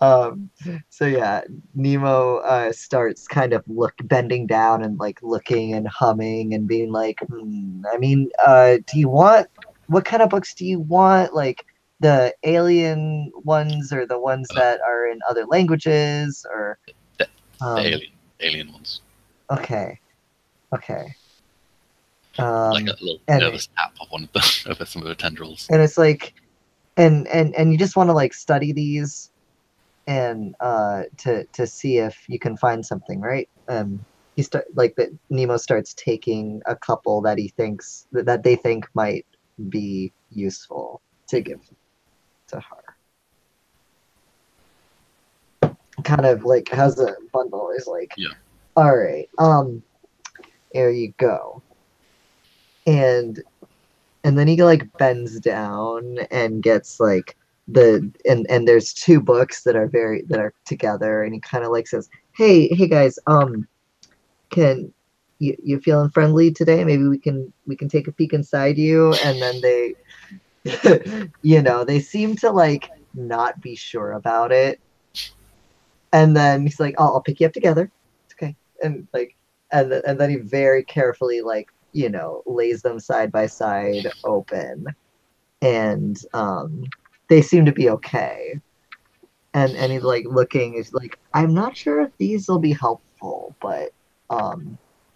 Um, so yeah, Nemo starts kind of bending down and like looking and humming and being like, I mean, do you want what kind of books do you want? Like the alien ones or the ones that are in other languages or The alien ones. Okay. Like a little and nervous tap of one of the over some of the tendrils. and it's like and you just want to like study these and to see if you can find something, right? Nemo starts taking a couple that he thinks that they think might be useful to give to her. Kind of like has a bundle. Is like, Yeah. all right, here you go. And then he like bends down and gets like and there's two books that are together, and he kind of like says, hey guys, can you feeling friendly today? Maybe we can take a peek inside you. And then they they seem to like not be sure about it. And then he's like, I'll pick you up together. It's okay. And like and then he very carefully like lays them side by side open, and they seem to be okay. And he's like looking. He's like, I'm not sure if these will be helpful, but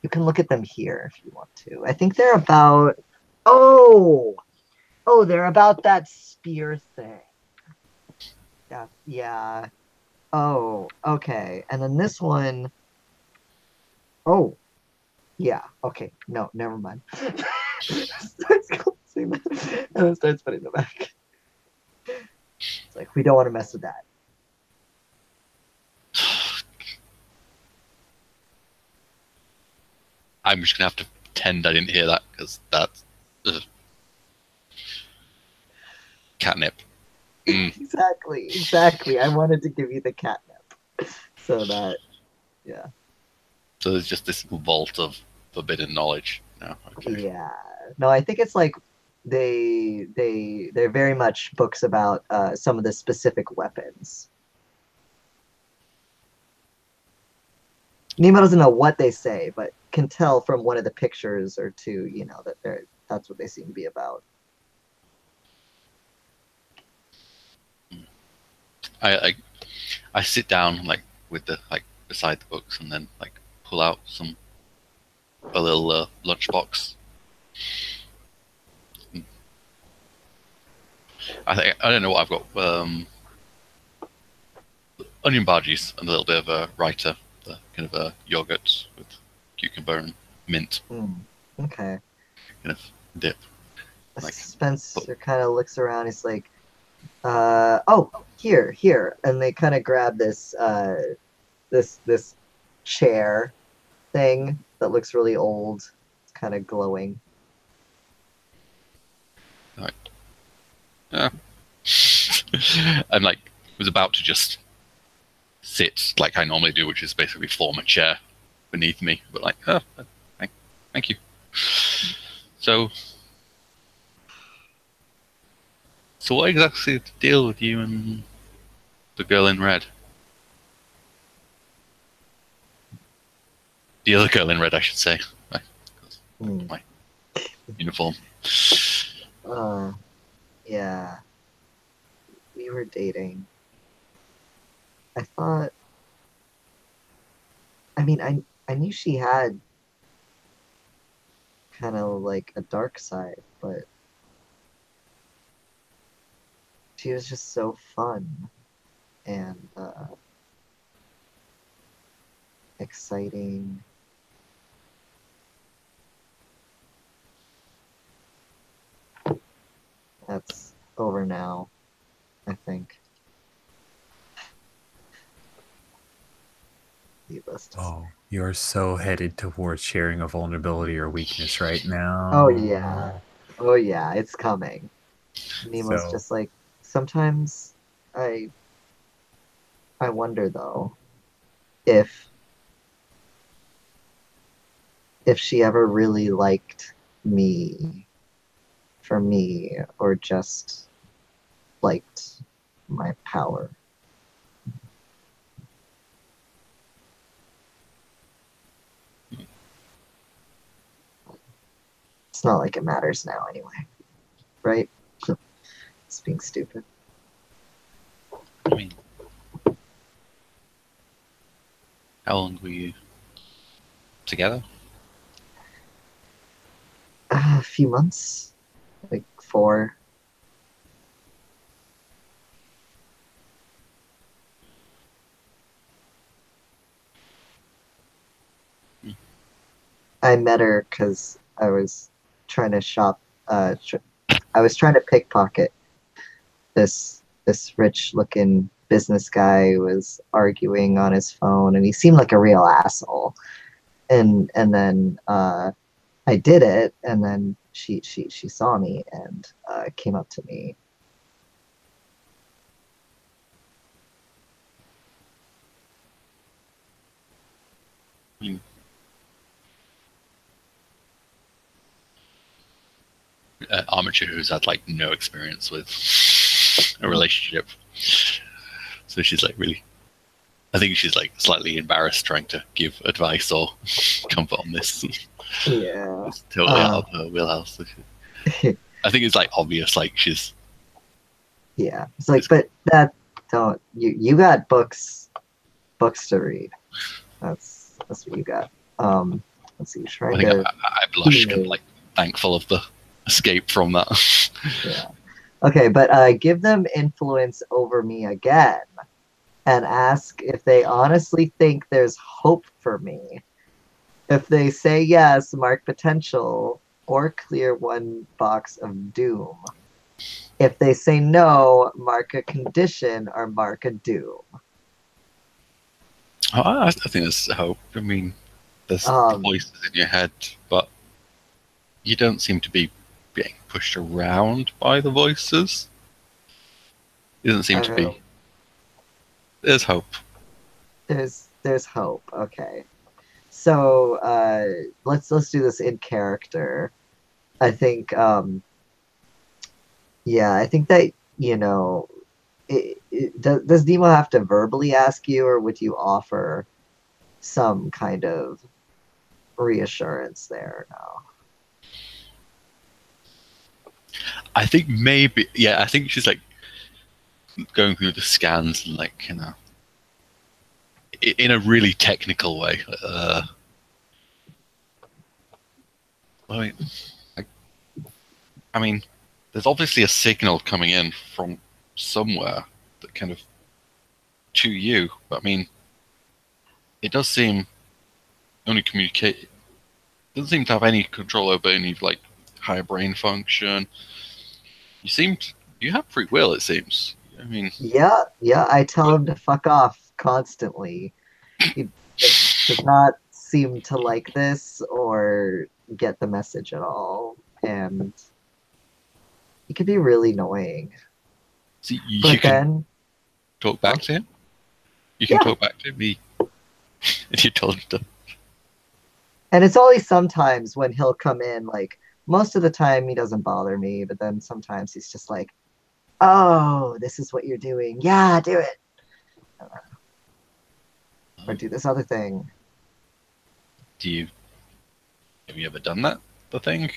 you can look at them here if you want to. I think they're about they're about that spear thing. Yeah. Oh, okay. And then this one, oh, yeah. Okay. No, never mind. Starts closing them, and then starts putting them back. It's like, we don't want to mess with that. I'm just gonna have to pretend I didn't hear that because that's catnip. Exactly. I wanted to give you the catnip, so that, yeah. So there's just this vault of forbidden knowledge. No, okay. Yeah. No, I think it's like they're very much books about some of the specific weapons. Nemo doesn't know what they say, but can tell from one of the pictures or two, that that's what they seem to be about. I sit down like with the like beside the books and then like pull out a little lunchbox. I don't know what I've got. Onion bhajis and a little bit of a raita, the kind of a yogurt with cucumber and mint. Okay. Kind of dip. Like, Spencer kind of looks around. He's like, "Oh, here," and they kind of grab this this chair thing that looks really old. It's kind of glowing. Right. Yeah. And like was about to just sit like I normally do, which is basically form a chair beneath me, but like, thank you. So what exactly is the deal with you and the girl in red? The other girl in red, I should say. My uniform. Yeah. We were dating. I thought. I mean, I knew she had kind of like a dark side, but she was just so fun and exciting. That's over now, I think. Oh, you're so headed towards sharing a vulnerability or weakness right now. Oh yeah, it's coming. Nemo's just like, sometimes I wonder though if she ever really liked me for me or just liked my power. It's not like it matters now anyway, right? It's being stupid. I mean, how long were you together? A few months, like 4. I met her because I was trying to shop. I was trying to pickpocket this rich-looking business guy who was arguing on his phone, and he seemed like a real asshole. And then I did it, and then she saw me and came up to me. Armature who's had like no experience with a relationship, so she's like really, I think she's like slightly embarrassed trying to give advice or comfort on this. Yeah. It's totally out of her wheelhouse. I think it's like obvious, like she's. Yeah, it's like, but that don't you got books to read. That's what you got. Let's see, I think I blush, kind of like thankful of the escape from that. Yeah. Okay, but give them influence over me again, and ask if they honestly think there's hope for me. If they say yes, mark potential or clear 1 box of doom. If they say no, mark a condition or mark a doom. I think there's hope. I mean, there's voices in your head, but you don't seem to be being pushed around by the voices. It doesn't seem to be. There's hope. There's hope. Okay. So let's do this in character. I think yeah, I think that, you know, does Nemo have to verbally ask you, or would you offer some kind of reassurance there now? I think maybe, yeah, I think she's like going through the scans and like, you know, in a really technical way. I mean, there's obviously a signal coming in from somewhere that kind of to you, but I mean, it does seem only communicate. Doesn't seem to have any control over any like higher brain function. You have free will, it seems. I mean, yeah, I tell him to fuck off constantly. He does not seem to like this or get the message at all, and he could be really annoying. So you can talk back to him. You can talk back to me, and you told him to. And it's only sometimes when he'll come in. Like most of the time, he doesn't bother me, but then sometimes he's just like, "Oh, this is what you're doing. Yeah, do it." Or do this other thing. Have you ever done that? The thing?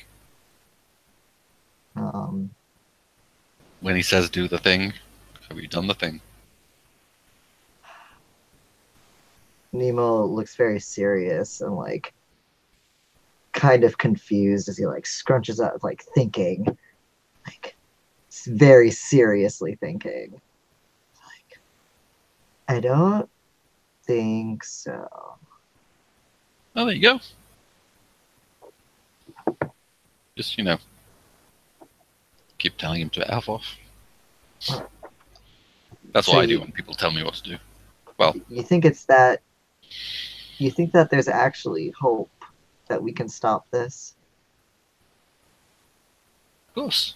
When he says do the thing, have you done the thing? Nemo looks very serious and like kind of confused as he like scrunches up, like thinking, like very seriously thinking. Like, I don't think so. Oh, there you go. Just, you know, keep telling him to F off. That's what I do when people tell me what to do. Well, you think it's that? You think that there's actually hope that we can stop this? Of course.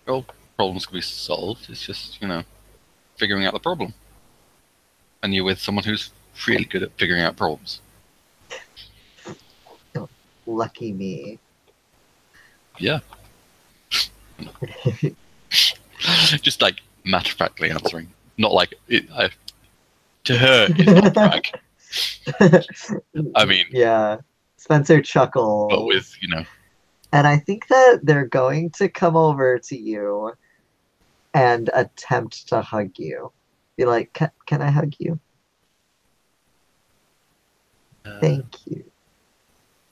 Well, problems can be solved. It's just, you know, figuring out the problem. And you're with someone who's really good at figuring out problems. Lucky me. Yeah. Just like matter-of-factly answering. Not like it. To her, it's not brag. I mean, yeah. Spencer chuckles. but with, you know, And I think that they're going to come over to you and attempt to hug you. Be like, can I hug you? Thank you.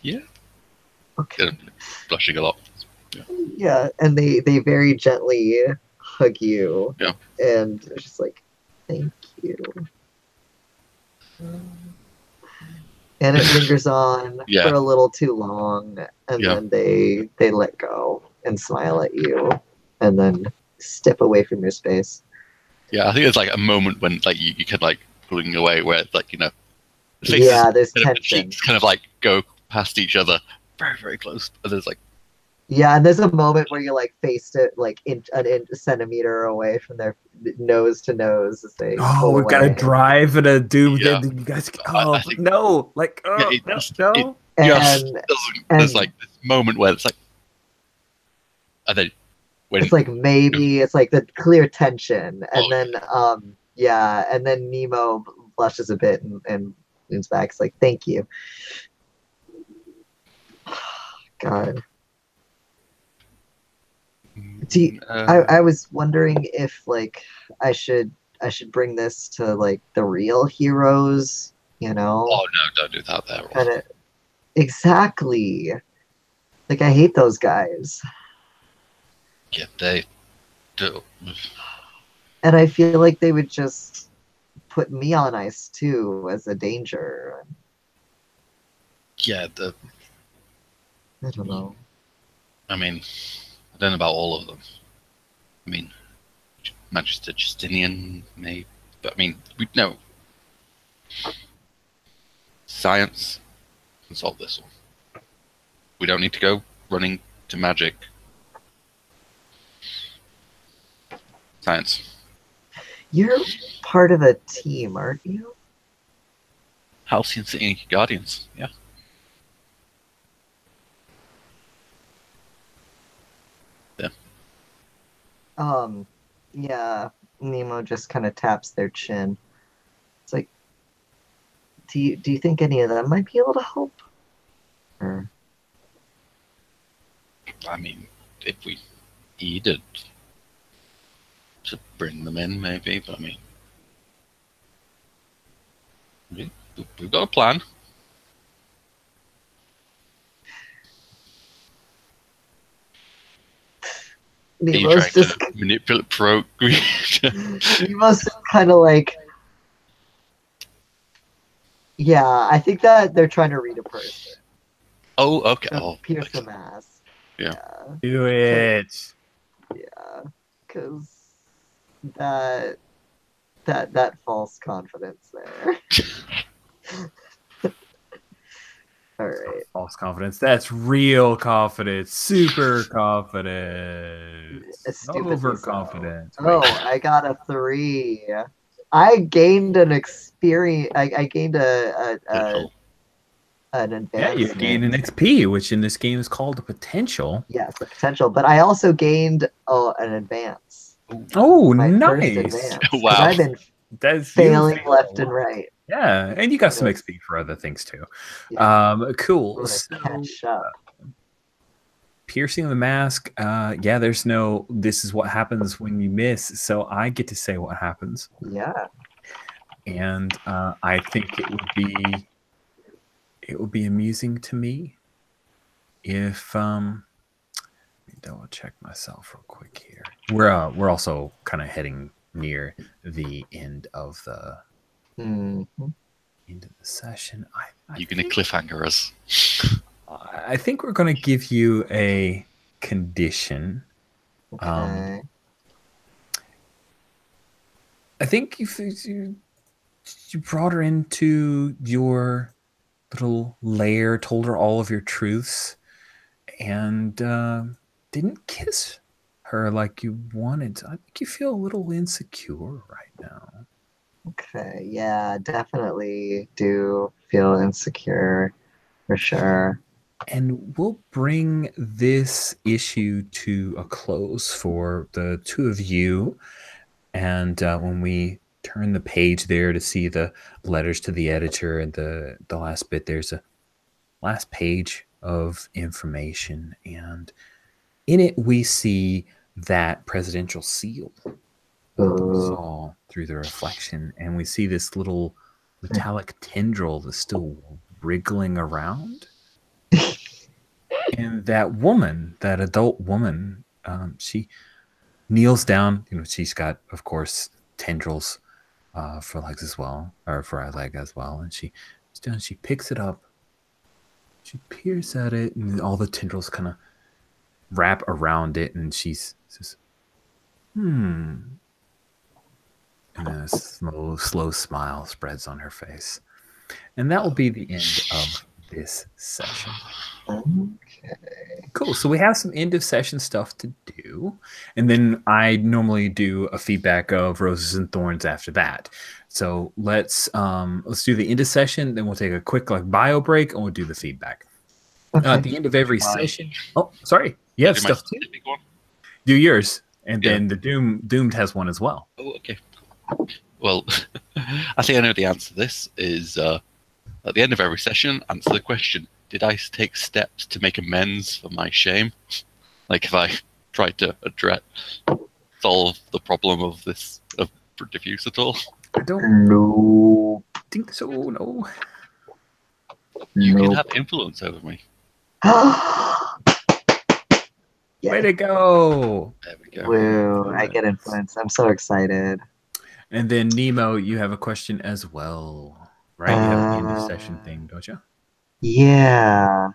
Yeah. Okay. Blushing a lot. Yeah, and they very gently hug you. Yeah. And it's just like, thank you. And it lingers on Yeah. for a little too long, and Yeah. then they let go and smile at you, and then step away from your space. Yeah, I think there's like a moment when like you can like pulling away where it's like, you know, the faces Yeah, there's kind of, the tension. cheeks kind of like go past each other very, very close. And there's like, Yeah, and there's a moment where you like faced it like a centimeter away from their nose to nose as they Oh, pull we've got to away. drive and a do. Yeah. You guys. I Oh think, no! Like yeah, oh it no, just, no. it just And doesn't. and There's like this moment where it's like, and then when it's like maybe it's like the clear tension, and oh, then yeah, and then Nemo blushes a bit and leans back. It's like thank you. God. Do you, I was wondering if like I should I should bring this to like the real heroes, you know? oh no, don't do that there. Kind of exactly. Like I hate those guys. Yeah, they do. And I feel like they would just put me on ice too as a danger. Yeah, I don't know. I mean, I don't know about all of them. I mean, Magister Justinian, maybe, but I mean, we know science can solve this one. We don't need to go running to magic. Science. You're part of a team, aren't you? Halcyon City Guardians, yeah. Yeah. Nemo just kind of taps their chin. It's like, do you think any of them might be able to help? Or I mean, if we needed to bring them in, maybe, but I mean, we've got a plan. Are you Nemo's trying just to manipulate pro? Nemo's kind of like, yeah. I think that they're trying to read a person. Oh, okay. Or Oh, pierce a mask. Yeah. Do it. Yeah, because that false confidence there. All right. False confidence. That's real confidence. Super confidence. Stupidly Overconfident. So. Oh, I got a 3. I gained an experience. I gained an advancement. Yeah, you gain an XP, which in this game is called a potential. Yes, the potential. But I also gained an advance. Oh, My first nice. advance. 'Cause Wow. I've been That's failing you. left and right. Yeah, and you got some Yes. XP for other things too. Yeah. Cool. I'm gonna So, catch up. piercing the mask. Yeah, there's no. This is what happens when you miss. So I get to say what happens, Yeah. and I think it would be amusing to me if let me double check myself real quick here. We're also kind of heading near the end of the Mhm. end of the session. You're going to cliffhanger us. I think we're going to give you a condition. Okay. I think you brought her into your little lair, told her all of your truths, and didn't kiss her like you wanted. I think you feel a little insecure right now. Okay. Yeah, definitely do feel insecure for sure. And we'll bring this issue to a close for the two of you. And when we turn the page there to see the letters to the editor and the last bit, there's a last page of information, and in it we see that presidential seal that we saw through the reflection, and we see this little metallic tendril that's still wriggling around. And that woman, that adult woman, she kneels down. She's got, of course, tendrils for legs as well, or for a leg as well. And she picks it up. She peers at it, and all the tendrils kind of wrap around it. And she says, And then a slow smile spreads on her face. And that will be the end of this session. Okay. Cool. So we have some end of session stuff to do, and then I normally do a feedback of Roses and Thorns after that. So let's do the end of session, then we'll take a quick bio break, and we'll do the feedback. Okay. At the end of every session. Oh, sorry. You have stuff too. Do yours, and then the Doomed has one as well. Oh, okay. Well, I think I know the answer to this is at the end of every session, answer the question: did I take steps to make amends for my shame? Like, if I tried to solve the problem of diffuse at all? I don't think so. No. You can have influence over me. Way to go! There we go. Woo! I get influence. I'm so excited. And then Nemo, you have a question as well, right? You have an end of session thing, don't you? Yeah,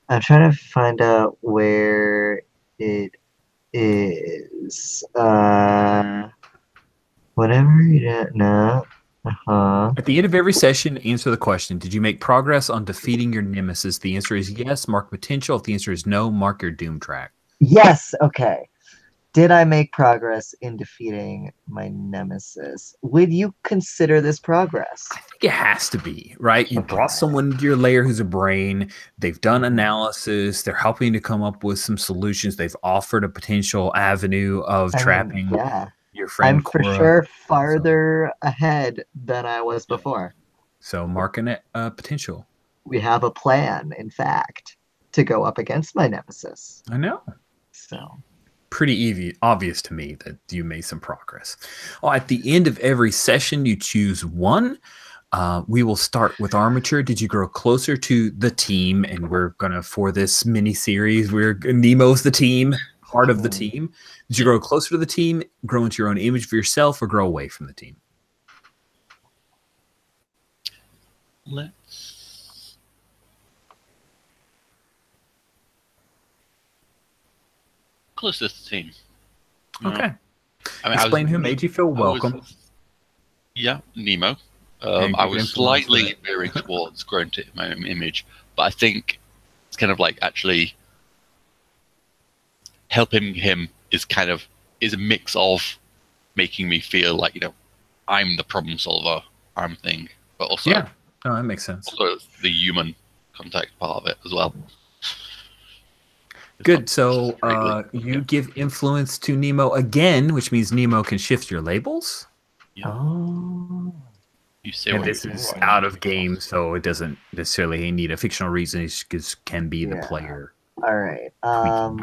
I'm trying to find out where it is. Whatever you no. At the end of every session, answer the question: did you make progress on defeating your nemesis? The answer is yes. Mark potential. If the answer is no, mark your doom track. Yes. Okay. Did I make progress in defeating my nemesis? Would you consider this progress? I think it has to be, right? You brought someone into your lair who's a brain. They've done analysis. They're helping to come up with some solutions. They've offered a potential avenue of trapping your friend. I'm for sure farther ahead than I was before. So marking it potential. We have a plan, in fact, to go up against my nemesis. I know. So... pretty obvious to me that you made some progress. At the end of every session, you choose one. We will start with Armature. Did you grow closer to the team? And we're gonna, for this mini series, Nemo's the team, heart of the team. Did you grow closer to the team, grow into your own image of yourself, or grow away from the team? Closest to the team. Okay. Explain who made you feel welcome. Nemo. I was slightly veering towards growing to my own image, but I think it's kind of like actually helping him is a mix of making me feel like, I'm the problem solver, arm thing, but also that makes sense. Also the human contact part of it as well. Good. So you give influence to Nemo again, which means Nemo can shift your labels. Yeah. Oh. You say and this is out of game, so it doesn't necessarily need a fictional reason. It just can be the player. All right. Let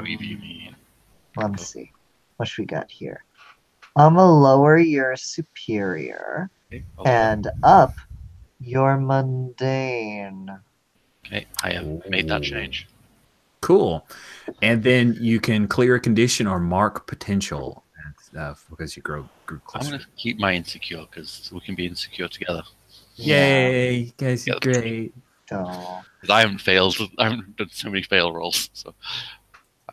me see. What should we got here? I'm gonna lower your superior and up your mundane. Okay, I have made that change. Cool. And then you can clear a condition or mark potential because you grew closer. I'm going to keep my insecure because we can be insecure together. Yay, you guys are great. Oh. I haven't done so many fail rolls. So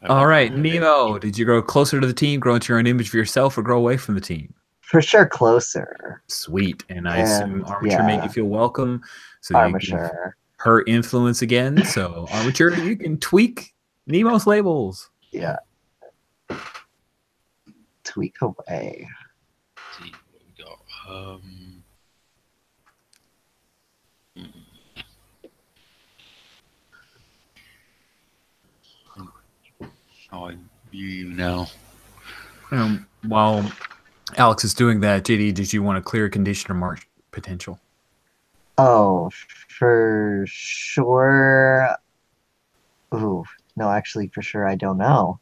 all right, Nemo, did you grow closer to the team, grow into your own image of yourself, or grow away from the team? For sure, closer. Sweet. And I assume Armature made you feel welcome. So Armature. Her influence again. So Armature, you can tweak Nemo's labels. Yeah. Tweak away. Let's see what we got. How I view you now. While Alex is doing that, JD, did you want to clear a condition or mark potential? Oh, for sure. Ooh, no, actually, for sure, I don't know.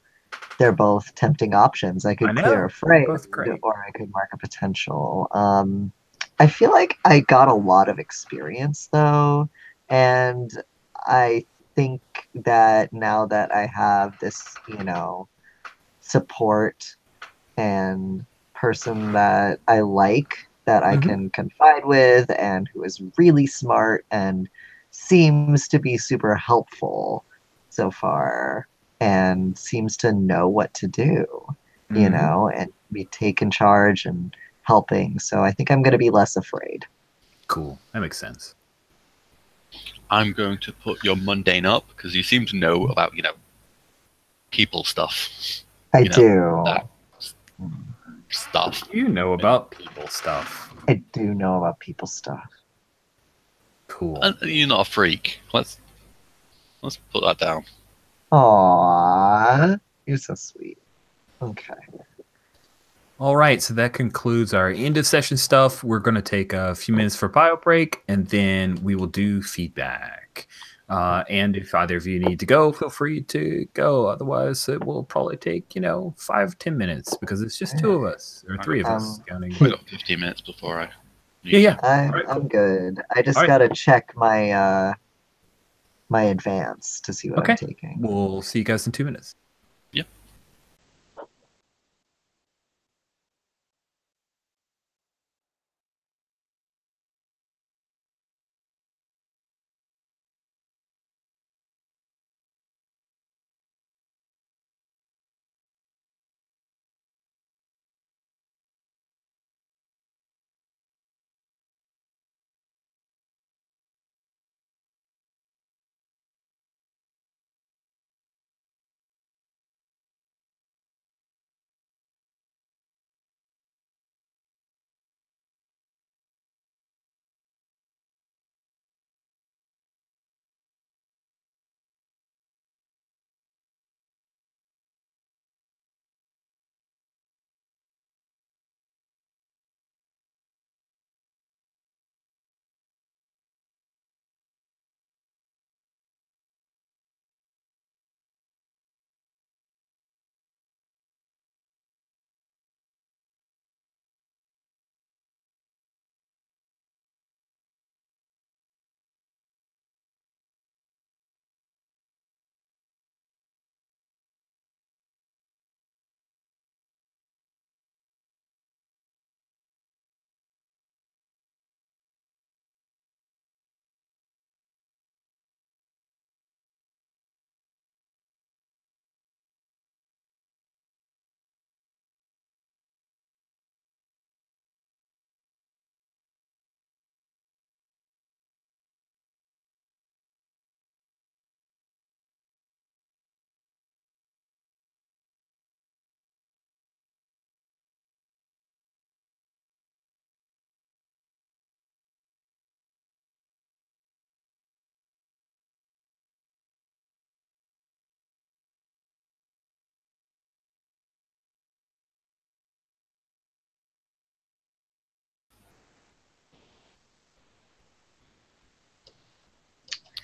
They're both tempting options. I I could clear know. a frame, Both great. or I could mark a potential. I feel like I got a lot of experience though, and I think that now that I have this, support and person that I like, that I Hmm. can confide with, and who is really smart and seems to be super helpful so far, and seems to know what to do, Hmm. and be taking charge and helping. So I think I'm going to be less afraid. Cool. That makes sense. I'm going to put your mundane up because you seem to know about, people stuff. I You know, do. that stuff. You know about people stuff. I do know about people stuff. Cool. And you're not a freak. Let's put that down. Aww, you're so sweet. Okay. All right, so that concludes our end of session stuff. We're going to take a few minutes for bio break, and then we will do feedback. And if either of you need to go, feel free to go. Otherwise, it will probably take 5-10 minutes because it's just two of us or three of us counting. I got 15 minutes before I. Yeah. I'm All right, cool. I'm good. I just All right. gotta check my advance to see what I'm Okay. taking. We'll see you guys in 2 minutes. Yeah.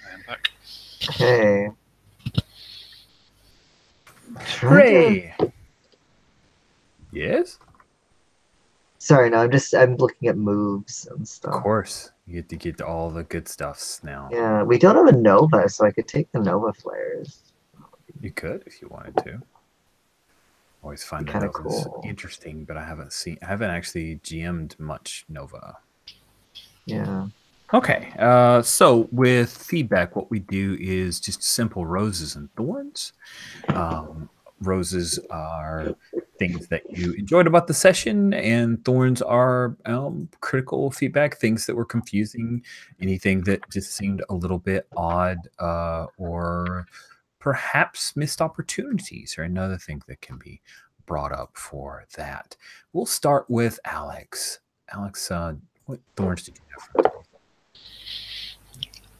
I am back. Okay. Trying to. Hooray! Yes? Sorry, no, I'm looking at moves and Of stuff. course. You get to get all the good stuffs now. Yeah, we don't have a Nova, so I could take the Nova flares. You could if you wanted to. Always find Kind of Nova's cool. interesting, but I haven't actually GM'd much Nova. Yeah. Okay, so with feedback, what we do is just simple roses and thorns. Roses are things that you enjoyed about the session, and thorns are critical feedback, things that were confusing, anything that just seemed a little bit odd, or perhaps missed opportunities, or another thing that can be brought up for that. We'll start with Alex. Alex, what thorns did you have for today?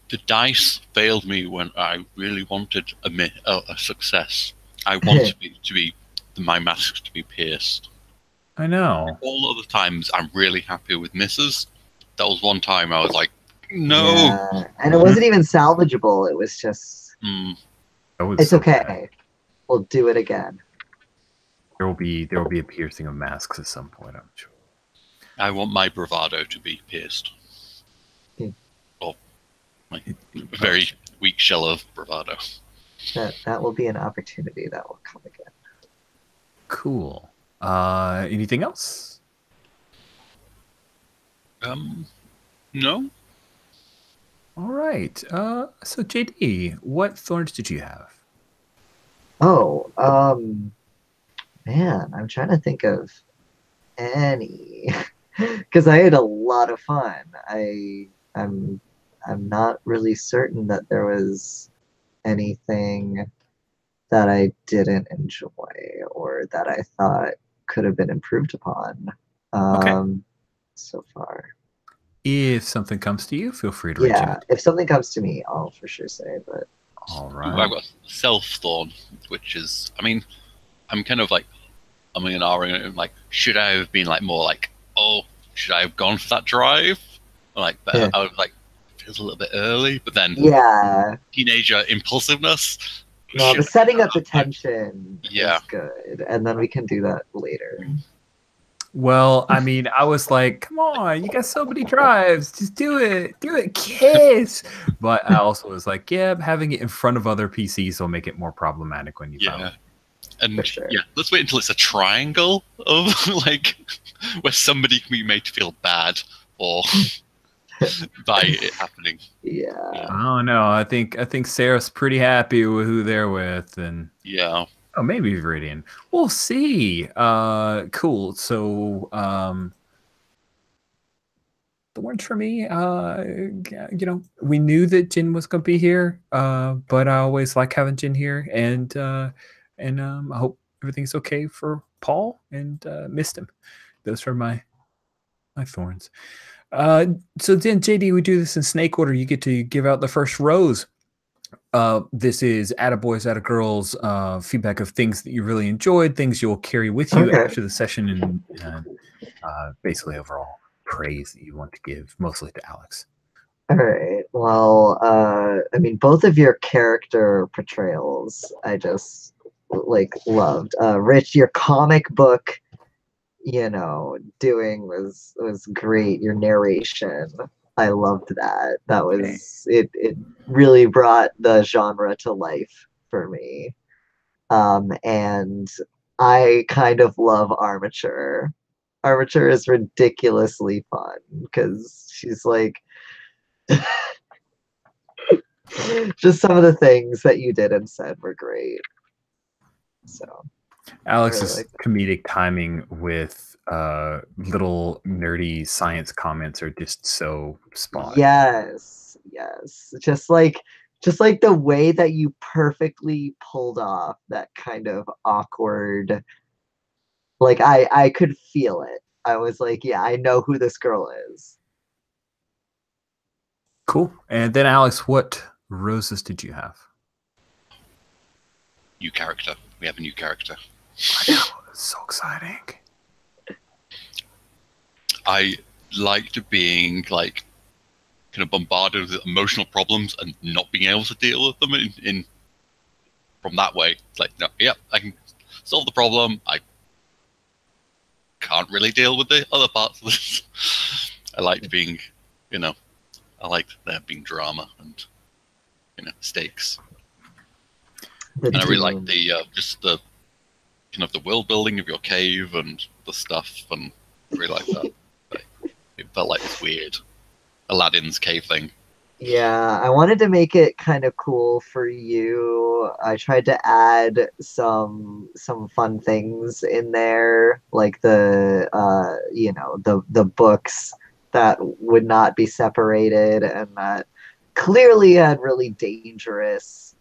The dice failed me when I really wanted a success. I want to be my mask to be pierced. I know. All other times, I'm really happy with misses. That was one time I was like, no. Yeah. And it wasn't even salvageable. It was just. Mm. That was It's so okay. bad. We'll do it again. There will be a piercing of masks at some point, I'm sure. I want my bravado to be pierced. Hmm. Or my very weak shell of bravado. That will be an opportunity that will come again. Cool. Anything else? No. All right. So JD, what thorns did you have? Oh, man, I'm trying to think of any because I had a lot of fun. I'm not really certain that there was anything that I didn't enjoy or that I thought could have been improved upon Okay. so far. If something comes to you, feel free to reach Yeah, out. if something comes to me, I'll for sure say, but All Ooh, right. I've got self thorn, which is, I mean, I'm kind of like, I'm in an like, should I have been like more like, oh, should I have gone for that drive? Or like, Yeah. I was like, feels a little bit early, but then yeah. teenager impulsiveness. No, should the setting up the have, tension Yeah. is good, and then we can do that later. Well, I mean, I was like, come on, you got so many drives. Just do it. Do it, kiss. But I also was like, yeah, having it in front of other PCs will make it more problematic when you Yeah. finally. And For sure. yeah, let's wait until it's a triangle of like where somebody can be made to feel bad or by it happening. Yeah. I don't know. I think Sarah's pretty happy with who they're with, and Yeah. oh, maybe Viridian. We'll see. Cool. So, the one for me, we knew that Jin was gonna be here, but I always like having Jin here, and I hope everything's okay for Paul, and missed him. Those are my thorns. So then, JD, we do this in snake order. You get to give out the first rose. This is attaboys, attagirls, feedback of things that you really enjoyed, things you'll carry with you Okay. after the session, and basically overall praise that you want to give, mostly to Alex. All right. Well, I mean, both of your character portrayals, I just like loved. Rich, your comic book, doing was great. Your narration, I loved that. That was it. It really brought the genre to life for me. And I kind of love Armature. Armature is ridiculously fun because she's like just some of the things that you did and said were great. So Alex's really like comedic timing with little nerdy science comments are just so spot. yes, just like the way that you perfectly pulled off that kind of awkward, like I could feel it. I was like, yeah, I know who this girl is. Cool. And then Alex, what roses did you have? New character. We have a new character. I know, it's so exciting. I liked being like kind of bombarded with emotional problems and not being able to deal with them in from that way. It's like, no, yeah, I can solve the problem. I can't really deal with the other parts of this. I liked being, I liked there being drama and stakes. And I really liked the just the kind of the world building of your cave and the stuff, and I really liked that. It felt like this weird Aladdin's cave thing. Yeah, I wanted to make it kind of cool for you. I tried to add some fun things in there, like the the books that would not be separated and that clearly had really dangerous,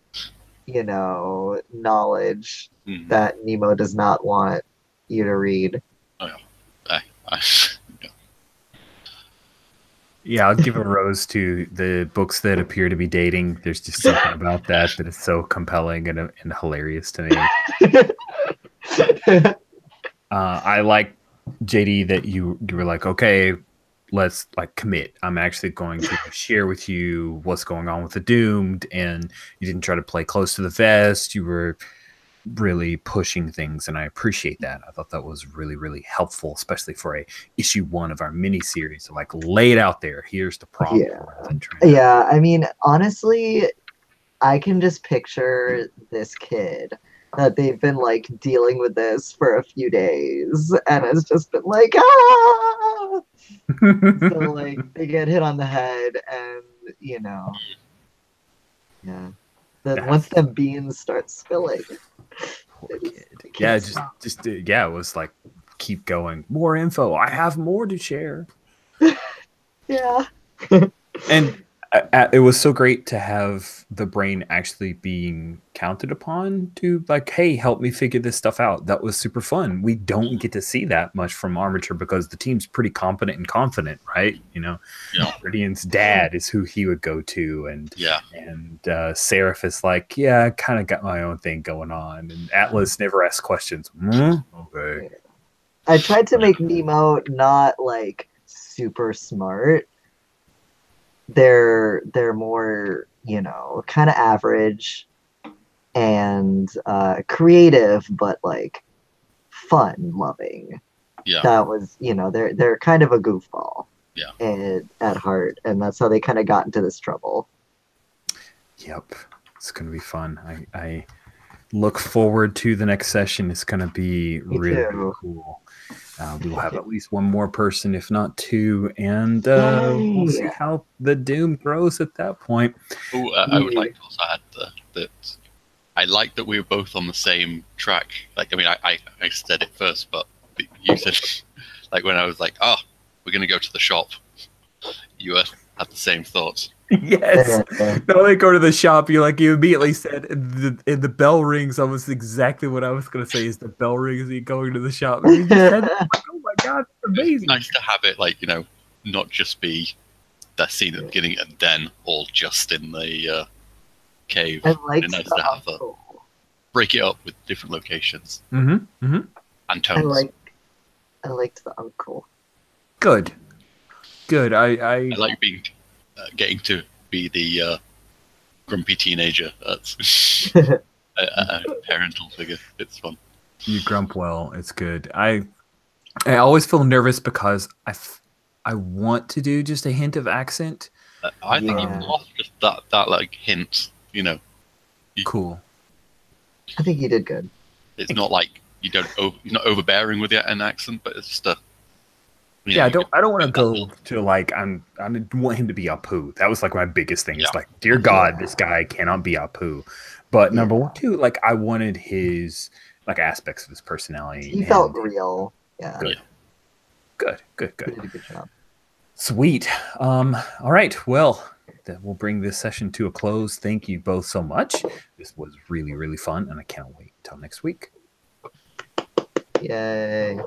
knowledge that Nemo does not want you to read. Oh yeah. Yeah, I'll give a rose to the books that appear to be dating. There's just something about that is so compelling and hilarious to me. I like, JD, that you were like, okay, let's like commit. I'm actually going to share with you what's going on with the Doomed, and you didn't try to play close to the vest. You were really pushing things, and I appreciate that. I thought that was really, really helpful, especially for a issue 1 of our mini series. So like lay it out there. Here's the problem. Yeah, I mean, honestly, I can just picture this kid that they've been like dealing with this for a few days, and it's just been like, ah! So like they get hit on the head, and you know, yeah. Then once the beans start spilling, poor kid. Yeah, yeah, it was like keep going. More info. I have more to share. Yeah. And it was so great to have the brain actually being counted upon to like, hey, help me figure this stuff out. That was super fun. We don't get to see that much from Armature because the team's pretty competent and confident, right? You know, Radiant's dad is who he would go to, and Seraph is like, yeah, I kind of got my own thing going on, and Atlas never asks questions. Okay. I tried to make Nemo not like super smart. They're more, you know, kind of average and creative, but like fun loving. Yeah, that was, you know, they're kind of a goofball. Yeah, at heart, and that's how they kind of got into this trouble. Yep, it's gonna be fun. I look forward to the next session. It's gonna be really cool. We will have at least one more person, if not 2, and we'll see how the Doom grows at that point. I would like to also add that I like that we were both on the same track. Like, I mean, I said it first, but you said, like, when I was like, oh, we're going to go to the shop, you had the same thoughts. Yes. No, they go to the shop. You immediately said, the bell rings. Almost exactly what I was going to say. Is the bell rings? Are you going to the shop? And you said, oh my god, it's amazing. It's nice to have it, like, you know, not just be that scene at the beginning and then all just in the cave. I like nice to have break it up with different locations and tones. I liked the uncle. Good. I like being getting to be the grumpy teenager. That's a parental figure. It's fun. You grump well. It's good. I always feel nervous because I want to do just a hint of accent. I think you've lost just that like hint. You know. Cool. I think you did good. It's not like you're not overbearing with an accent, but it's just a. Yeah, I don't want to go to like I want him to be Apu. That was like my biggest thing. It's like, dear God, this guy cannot be Apu. But number 1, 2, like I wanted his like aspects of his personality. He felt real. Yeah. Good. He did a good job. Sweet. All right. Well, we'll bring this session to a close. Thank you both so much. This was really, really fun, and I can't wait till next week. Yay.